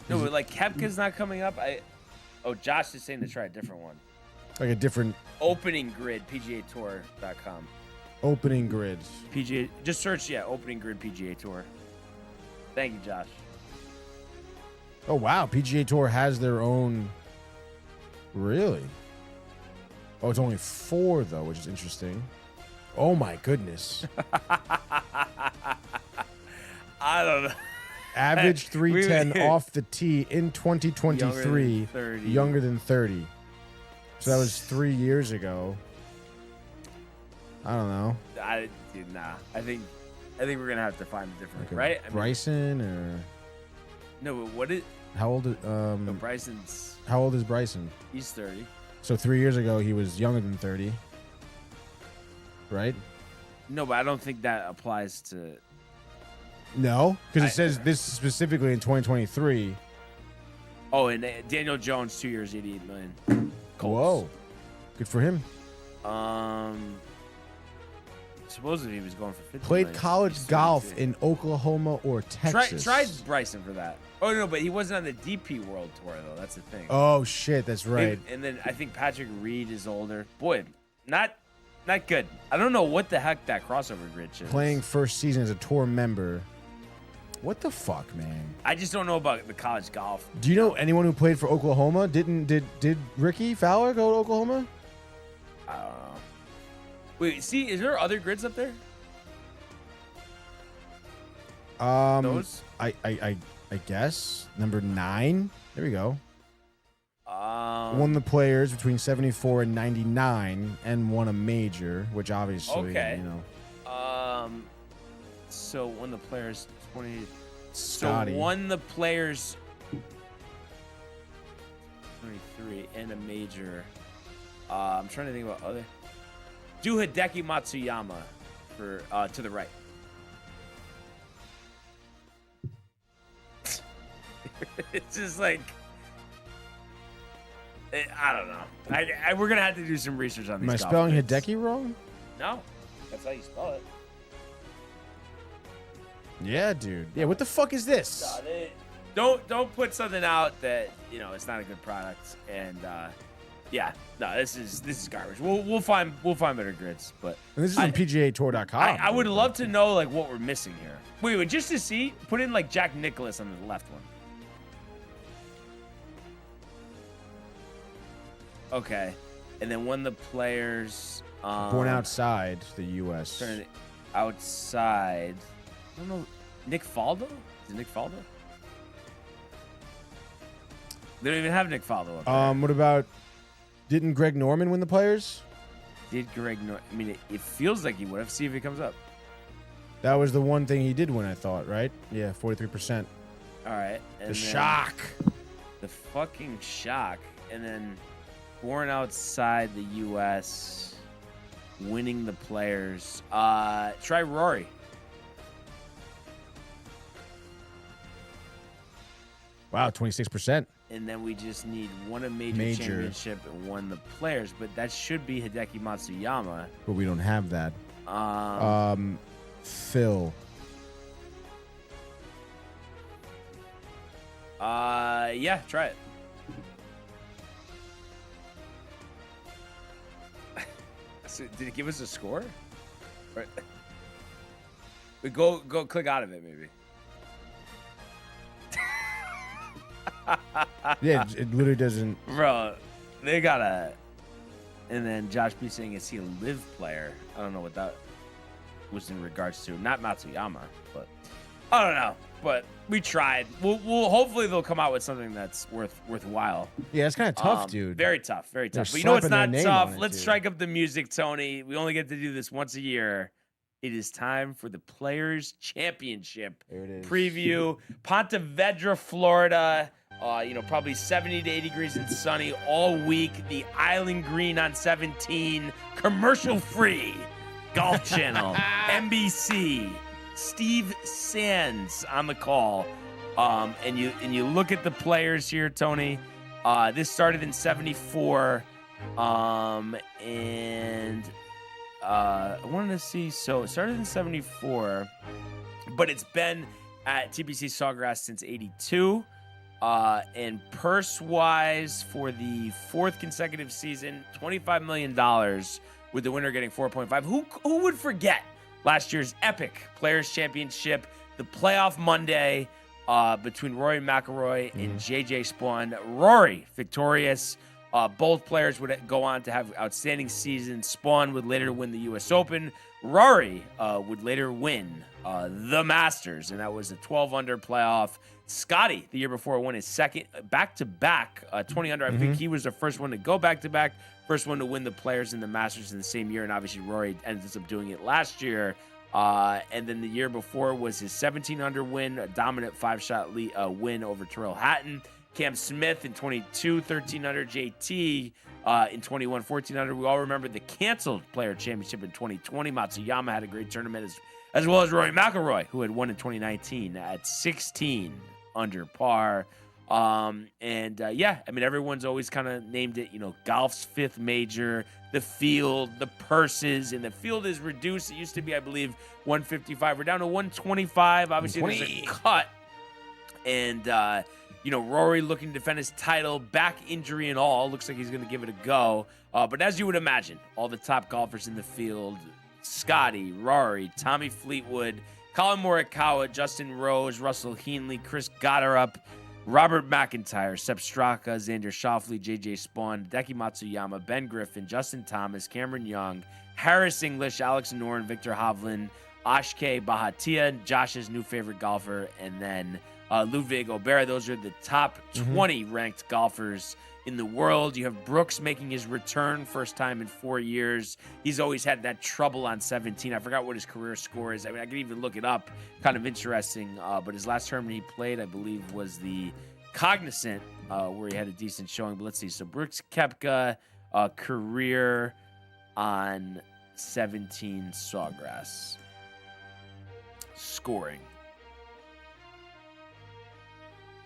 No, but like Koepka's not coming up. Josh is saying to try a different one. Like a different Opening grid, PGAtour.com. opening grids. PGA, just search, opening grid PGA Tour. Thank you, Josh. Oh wow, PGA Tour has their own. Really? Oh, it's only 4 though, which is interesting. Oh my goodness. I don't know. Average 310 off the tee in 2023. Younger than 30. So that was 3 years ago. I don't know. Nah. I think we're gonna have to find a different, Like right? Bryson or No, but what is? how old? Bryson's. How old is Bryson? He's 30. So 3 years ago he was younger than 30. Right? No, but I don't think that applies to. No, because it says this specifically in 2023. Oh, and Daniel Jones, 2 years, 88 million. Colts. Whoa, good for him. Supposedly he was going for 50 Played million. college He's golf 32. in Oklahoma or Texas. Try Bryson for that. Oh no, but he wasn't on the DP World Tour though. That's the thing. Oh shit, that's right. And then I think Patrick Reed is older. Boy, not good. I don't know what the heck that crossover grid is. Playing first season as a tour member. What the fuck, man? I just don't know about the college golf. Do you know anyone who played for Oklahoma? Did Ricky Fowler go to Oklahoma? I don't know. Wait, see, is there other grids up there? Those? I guess number 9. There we go. Won the players between 74 and 99, and won a major, which obviously, Okay. you know. So won the players 20. Scotty. So won the players 23 and a major. I'm trying to think about other. Do Hideki Matsuyama for to the right. It's just like I don't know. We're gonna have to do some research on these. Am I golf spelling grids. Hideki wrong? No, that's how you spell it. Yeah, dude. Yeah, what the fuck is this? Don't put something out that it's not a good product. And this is garbage. We'll find better grids. But And this is on PGAtour.com. I would love to know like what we're missing here. Wait, just to see, put in like Jack Nicklaus on the left one. Okay, and then when the players Born outside the U.S. outside. I don't know. Nick Faldo? Is it Nick Faldo? They don't even have Nick Faldo up there. What about? Didn't Greg Norman win the players? Did Greg Norman? I mean, it feels like he would have. See if he comes up. That was the one thing he did win, I thought, right? Yeah, 43%. All right. And The then shock. The fucking shock. And then born outside the U.S., winning the players. Try Rory. Wow, 26%. And then we just need one a major championship and one the players. But that should be Hideki Matsuyama. But we don't have that. Phil. Yeah, try it. So did it give us a score? Or, we go click out of it maybe. Yeah, it literally doesn't. Bro, they got a. And then Josh B saying, is he a live player? I don't know what that was in regards to. Not Matsuyama, but I don't know. But we tried. We'll hopefully they'll come out with something that's worthwhile. Yeah, it's kind of tough, dude. Very tough, very They're tough. But you know what's slapping their not name tough? on it, Let's dude. strike up the music, Tony. We only get to do this once a year. It is time for the Players Championship There it is. preview. Ponte Vedra, Florida. Probably 70 to 80 degrees and sunny all week. The Island Green on 17, commercial free. Golf Channel, NBC, Steve Sands on the call. And you look at the players here, Tony. This started in 74. I wanted to see, so it started in 74, but it's been at TPC Sawgrass since 82. And purse-wise for the fourth consecutive season, $25 million, with the winner getting 4.5. Who would forget last year's epic Players Championship, the playoff Monday between Rory McIlroy and JJ Spawn. Rory victorious. Both players would go on to have outstanding seasons. Spawn would later win the U.S. Open. Rory would later win the Masters, and that was a 12-under playoff. Scotty, the year before, won his second back-to-back 20-under. I think he was the first one to go back-to-back, first one to win the Players and the Masters in the same year, and obviously Rory ended up doing it last year. And then the year before was his 17-under win, a dominant 5-shot win over Tyrrell Hatton. Cam Smith in 22, 13-under. JT in 21, 14-under. We all remember the canceled Player Championship in 2020. Matsuyama had a great tournament, as well as Rory McIlroy, who had won in 2019 at 16 under par. Everyone's always kind of named it, golf's fifth major, the field, the purses, and the field is reduced. It used to be, I believe, 155. We're down to 125. Obviously, there's a cut. And, Rory looking to defend his title, back injury and all. Looks like he's going to give it a go. But as you would imagine, all the top golfers in the field, Scotty, Rory, Tommy Fleetwood, Colin Morikawa, Justin Rose, Russell Henley, Chris Gotterup, Robert McIntyre, Sepp Straka, Xander Schauffele, J.J. Spawn, Hideki Matsuyama, Ben Griffin, Justin Thomas, Cameron Young, Harris English, Alex Noren, Victor Hovland, Ashke Bhatia, Josh's new favorite golfer, and then Ludwig Oberra. Those are the top 20 ranked golfers in the world. You have Brooks making his return, first time in 4 years. He's always had that trouble on 17. I forgot what his career score is. I mean, I could even look it up. Kind of interesting. But his last tournament he played, I believe, was the Cognizant, where he had a decent showing. But let's see. So Brooks Koepka, career on 17 Sawgrass. Scoring.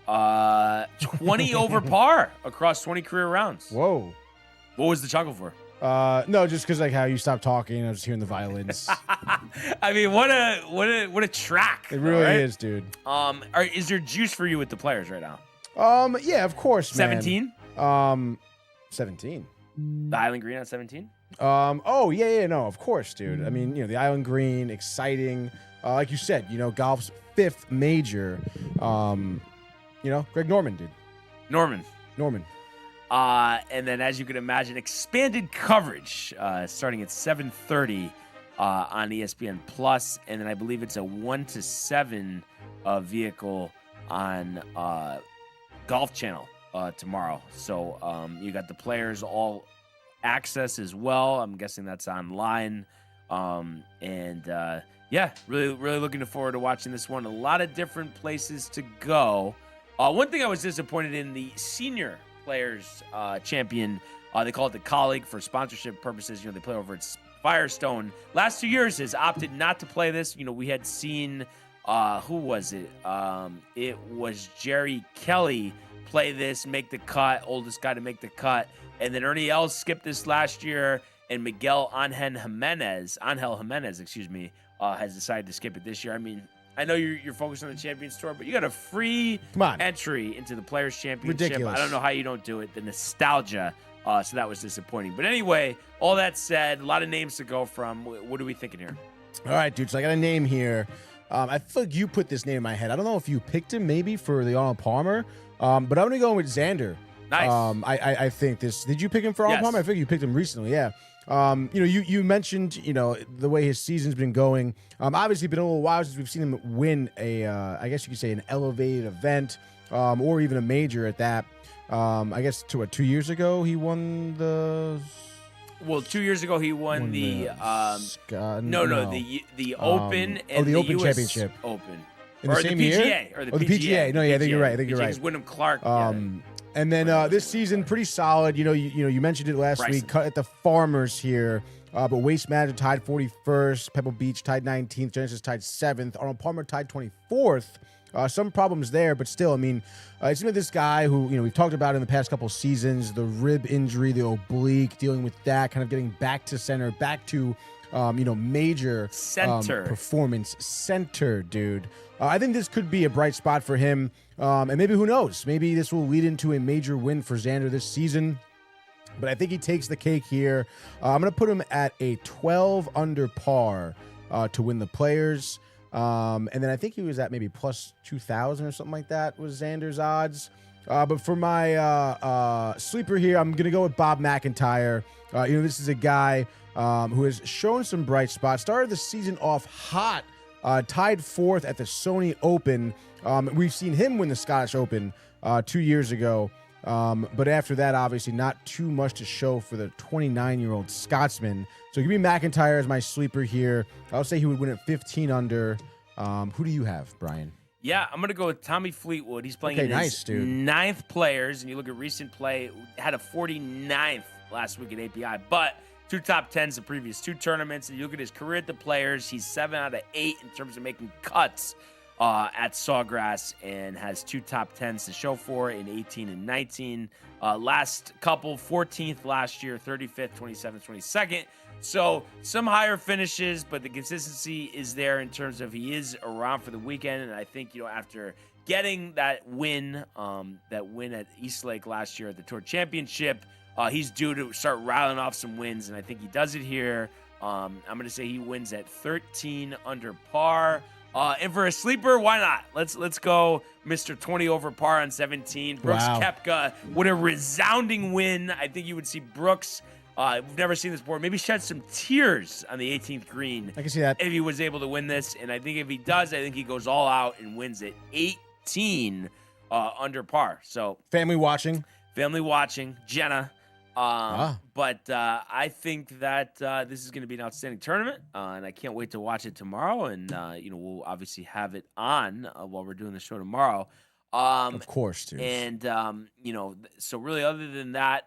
20 over par across 20 career rounds. Whoa. What was the chuckle for? No, just because how you stopped talking, I was hearing the violins. I mean, what a track. It really is, dude. Is there juice for you with the players right now? Yeah, of course, man. 17? 17. The Island Green on 17? No, of course, dude. I mean, the Island Green, exciting. Like you said, golf's fifth major. Greg Norman, dude. Norman. And then, as you can imagine, expanded coverage starting at 7:30 on ESPN Plus, and then I believe it's a 1 to 7 vehicle on Golf Channel tomorrow. So you got the players all access as well. I'm guessing that's online, really looking forward to watching this one. A lot of different places to go. One thing I was disappointed in, the senior players champion, they call it the colleague for sponsorship purposes. They play over at Firestone. Last 2 years has opted not to play this. We had seen, who was it? It was Jerry Kelly play this, make the cut, oldest guy to make the cut. And then Ernie Els skipped this last year, and Miguel Angel Jimenez, has decided to skip it this year. I mean, I know you're focused on the Champions Tour, but you got a free entry into the Players Championship. Ridiculous. I don't know how you don't do it. The nostalgia. So that was disappointing. But anyway, all that said, a lot of names to go from. What are we thinking here? all right, dude. So I got a name here. I feel like you put this name in my head. I don't know if you picked him maybe for the Arnold Palmer, but I'm going to go with Xander. Nice. I think this. Did you pick him for Arnold Palmer? I think you picked him recently. Yeah. You mentioned, the way his season's been going. Obviously, been a little while since we've seen him win a, I guess you could say, an elevated event, or even a major at that. I guess 2 years ago he won the Well, 2 years ago he won the the Open and the Open US Championship Open. in the same PGA, year. or the PGA. No, yeah, I think you're right. Because Wyndham Clark. And then this season, pretty solid. You mentioned it last week. Cut at the Farmers here, but Waste Management tied 41st. Pebble Beach tied 19th. Genesis tied 7th. Arnold Palmer tied 24th. Some problems there, but still, I mean, it's been this guy who we've talked about in the past couple seasons, the rib injury, the oblique, dealing with that, kind of getting back to center, back to major center performance center, dude. I think this could be a bright spot for him. And maybe, who knows, maybe this will lead into a major win for Xander this season. But I think he takes the cake here. I'm going to put him at a 12 under par to win the Players. And then I think he was at maybe plus 2,000 or something like that was Xander's odds. But for my sleeper here, I'm going to go with Bob McIntyre. This is a guy who has shown some bright spots. Started the season off hot, tied 4th at the Sony Open. We've seen him win the Scottish Open 2 years ago. But after that, obviously not too much to show for the 29-year-old Scotsman. So give me McIntyre as my sleeper here. I'll say he would win at 15 under. Who do you have, Brian? Yeah, I'm going to go with Tommy Fleetwood. He's playing in his 9th Players, and you look at recent play, had a 49th last week at API, but 2 top 10s the previous 2 tournaments, and you look at his career at the Players, he's 7 out of 8 in terms of making cuts at Sawgrass, and has 2 top 10s to show for in 18 and 19. Last couple, 14th last year, 35th, 27th, 22nd. So some higher finishes, but the consistency is there in terms of he is around for the weekend. And I think, after getting that win at Eastlake last year at the Tour Championship, he's due to start rattling off some wins, and I think he does it here. I'm going to say he wins at 13 under par. And for a sleeper, why not? Let's go Mr. 20 over par on 17. Brooks Koepka, what a resounding win. I think you would see Brooks, we've never seen this before, maybe shed some tears on the 18th green. I can see that. If he was able to win this. And I think if he does, I think he goes all out and wins at 18 under par. So Family watching, Jenna. But I think that this is going to be an outstanding tournament, and I can't wait to watch it tomorrow. And we'll obviously have it on while we're doing the show tomorrow. Of course, dude. And so really, other than that,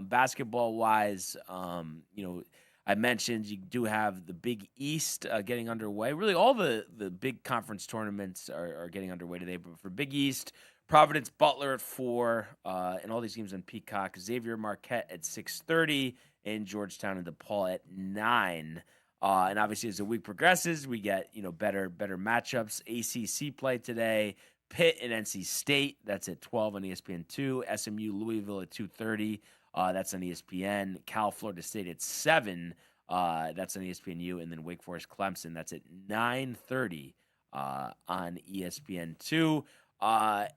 basketball wise, I mentioned you do have the Big East getting underway. Really, all the big conference tournaments are getting underway today. But for Big East, Providence Butler at 4, and all these games on Peacock. Xavier Marquette at 6:30, and Georgetown and DePaul at 9. And obviously, as the week progresses, we get better matchups. ACC play today. Pitt and NC State. That's at 12 on ESPN2. SMU Louisville at 2:30. That's on ESPN. Cal Florida State at 7. That's on ESPNU, and then Wake Forest Clemson. That's at 9:30 on ESPN2.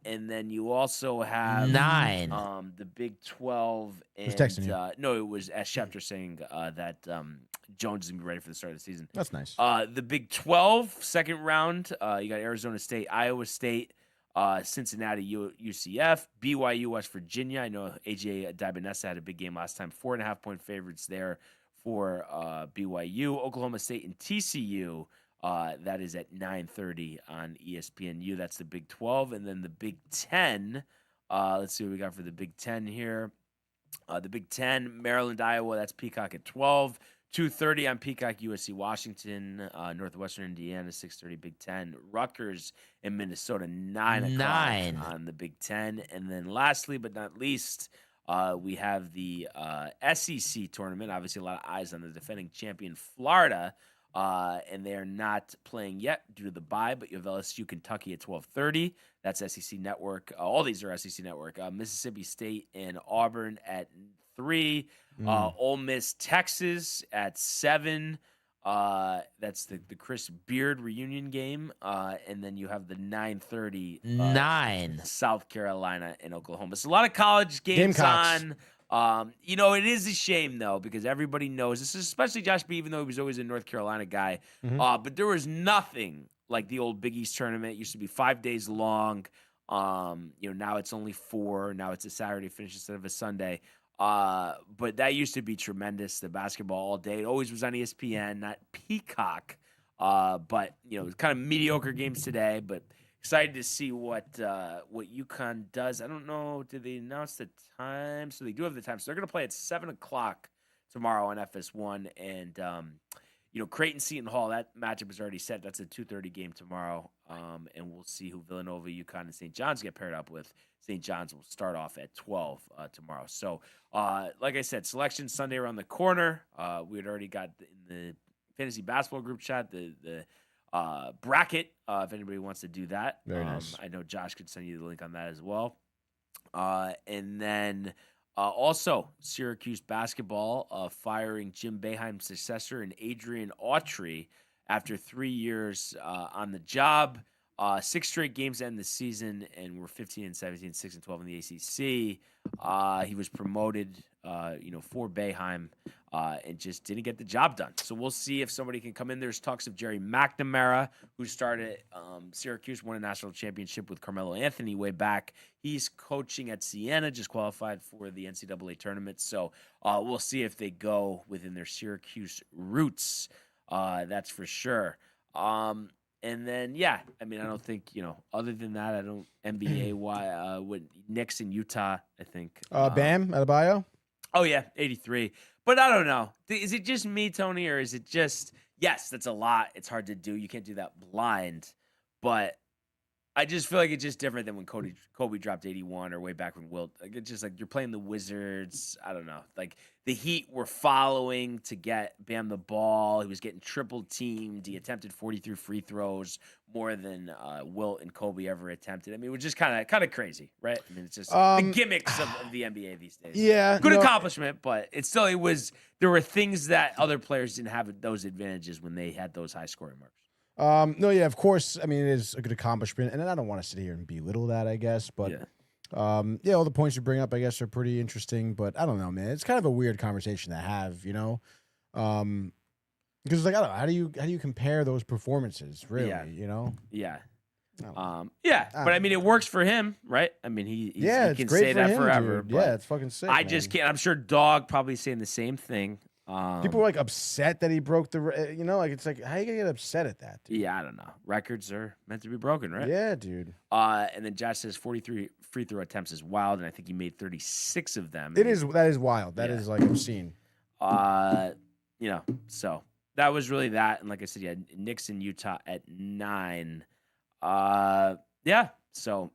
And then you also have 9. The Big 12. And, Who's texting you? No, it was Ash Schefter saying that Jones is going to be ready for the start of the season. That's nice. The Big 12, second round, you got Arizona State, Iowa State, Cincinnati, UCF, BYU, West Virginia. I know AJ Dibanesa had a big game last time. 4.5-point favorites there for BYU. Oklahoma State and TCU. That is at 9:30 on ESPNU. That's the Big 12. And then the Big 10, let's see what we got for the Big 10 here. The Big 10, Maryland, Iowa, that's Peacock at 12. 2:30 on Peacock, USC, Washington, Northwestern Indiana, 6:30 Big 10. Rutgers and Minnesota, 9 o'clock on the Big 10. And then lastly but not least, we have the SEC tournament. Obviously, a lot of eyes on the defending champion, Florida. And they are not playing yet due to the bye, but you have LSU, Kentucky at 12:30. That's SEC Network. All these are SEC Network. Mississippi State and Auburn at 3. Ole Miss, Texas at 7. That's the Chris Beard reunion game. And then you have the 9:30 9 South Carolina and Oklahoma. So a lot of college games Gamecocks. on. It is a shame, though, because everybody knows this, is especially Josh B., even though he was always a North Carolina guy. But there was nothing like the old Big East tournament. It used to be 5 days long. Now it's only 4. Now it's a Saturday finish instead of a Sunday. But that used to be tremendous. The basketball all day. It always was on ESPN, not Peacock. But kind of mediocre games today. But excited to see what UConn does. I don't know. Did they announce the time? So they do have the time. So they're going to play at 7:00 tomorrow on FS1, and Creighton Seton Hall. That matchup is already set. That's a 2:30 game tomorrow, and we'll see who Villanova, UConn, and St. John's get paired up with. St. John's will start off at 12 tomorrow. So, like I said, selection Sunday around the corner. We had already got in the fantasy basketball group chat the bracket. If anybody wants to do that, very nice. I know Josh could send you the link on that as well. And then also Syracuse basketball firing Jim Boeheim's successor and Adrian Autry after 3 years on the job. 6 straight games to end the season, and we're 15-17, 6-12 in the ACC. He was promoted, for Boeheim, and just didn't get the job done. So we'll see if somebody can come in. There's talks of Jerry McNamara, who started Syracuse, won a national championship with Carmelo Anthony way back. He's coaching at Siena, just qualified for the NCAA tournament. So we'll see if they go within their Syracuse roots. That's for sure. And then, I don't think, other than that, I don't NBA, with Knicks in Utah, I think. Bam Adebayo? Oh, yeah, 83. But I don't know. Is it just me, Tony, or is it just, yes, that's a lot. It's hard to do. You can't do that blind. But I just feel like it's just different than when Kobe dropped 81 or way back when Wilt. Like, it's just like you're playing the Wizards. I don't know. Like the Heat were following to get Bam the ball. He was getting triple teamed. He attempted 43 free throws, more than Wilt and Kobe ever attempted. I mean, it was just kind of crazy, right? I mean, it's just the gimmicks of the NBA these days. Yeah, good accomplishment, but there were things that other players didn't have those advantages when they had those high scoring marks. Of course. I mean, it is a good accomplishment, and I don't want to sit here and belittle that, I guess. But all the points you bring up, I guess, are pretty interesting. But I don't know, man. It's kind of a weird conversation to have, because like I don't know, how do you compare those performances, really? Yeah. But I mean, it works for him, right? I mean, he can say that forever. Dude. Yeah, it's fucking sick. I just can't. I'm sure Dog probably saying the same thing. People were like upset that he broke the, it's like, how you gonna get upset at that, dude? Yeah, I don't know. Records are meant to be broken, right? Yeah, dude. And then Josh says 43 free throw attempts is wild, and I think he made 36 of them. That is wild. That is like obscene. So that was really that. And like I said, Knicks in Utah at 9. So,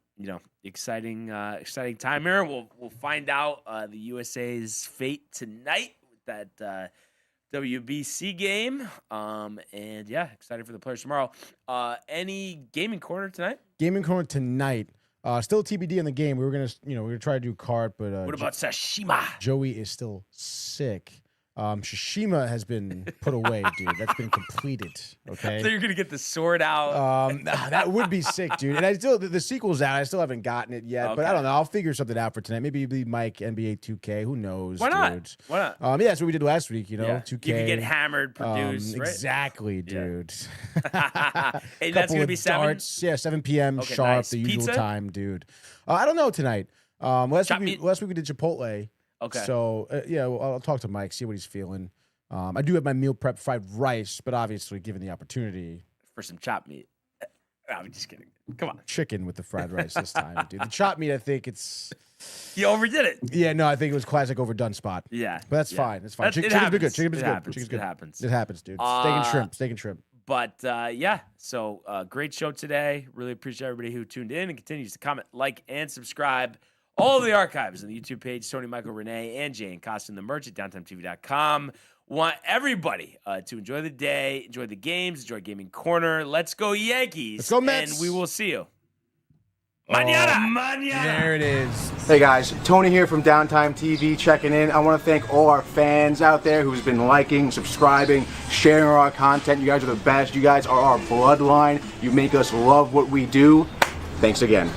exciting time here. We'll find out the USA's fate tonight with that WBC game. Excited for the players tomorrow. Any gaming corner tonight? Gaming corner tonight. Still TBD in the game. We were gonna try to do card, but what about Tsushima? Joey is still sick. Tsushima has been put away, dude. That's been completed. Okay. So you're gonna get the sword out. That would be sick, dude. And I still the sequel's out. I still haven't gotten it yet, but I don't know. I'll figure something out for tonight. Maybe it'll be Mike NBA 2K. Who knows? Why not? Dude. Why not? That's what we did last week. 2K. You can get hammered, produced. Right? Exactly, dude. Hey, that's gonna be 7. Darts. Yeah, 7 p.m. Okay, sharp, nice. the usual Pizza? time, dude. I don't know tonight. Last week we did Chipotle. Okay. So I'll talk to Mike, see what he's feeling. I do have my meal prep fried rice, but obviously, given the opportunity for some chopped meat. I'm just kidding. Come on. Chicken with the fried rice this time, dude. The chopped meat, I think it's. You overdid it. Yeah, no, I think it was classic overdone spot. Yeah. But that's fine. It's fine. Chicken's good. Chicken's good. Chicken's good. It happens. It happens, dude. Steak and shrimp. But so great show today. Really appreciate everybody who tuned in and continues to comment, like, and subscribe. All of the archives on the YouTube page, Tony, Michael, Renee, and Jay and Costa, and the merch at DowntimeTV.com. Want everybody to enjoy the day, enjoy the games, enjoy Gaming Corner. Let's go Yankees. Let's go Mets. And we will see you. Mañana. There it is. Hey guys, Tony here from Downtime TV checking in. I want to thank all our fans out there who's been liking, subscribing, sharing our content. You guys are the best. You guys are our bloodline. You make us love what we do. Thanks again.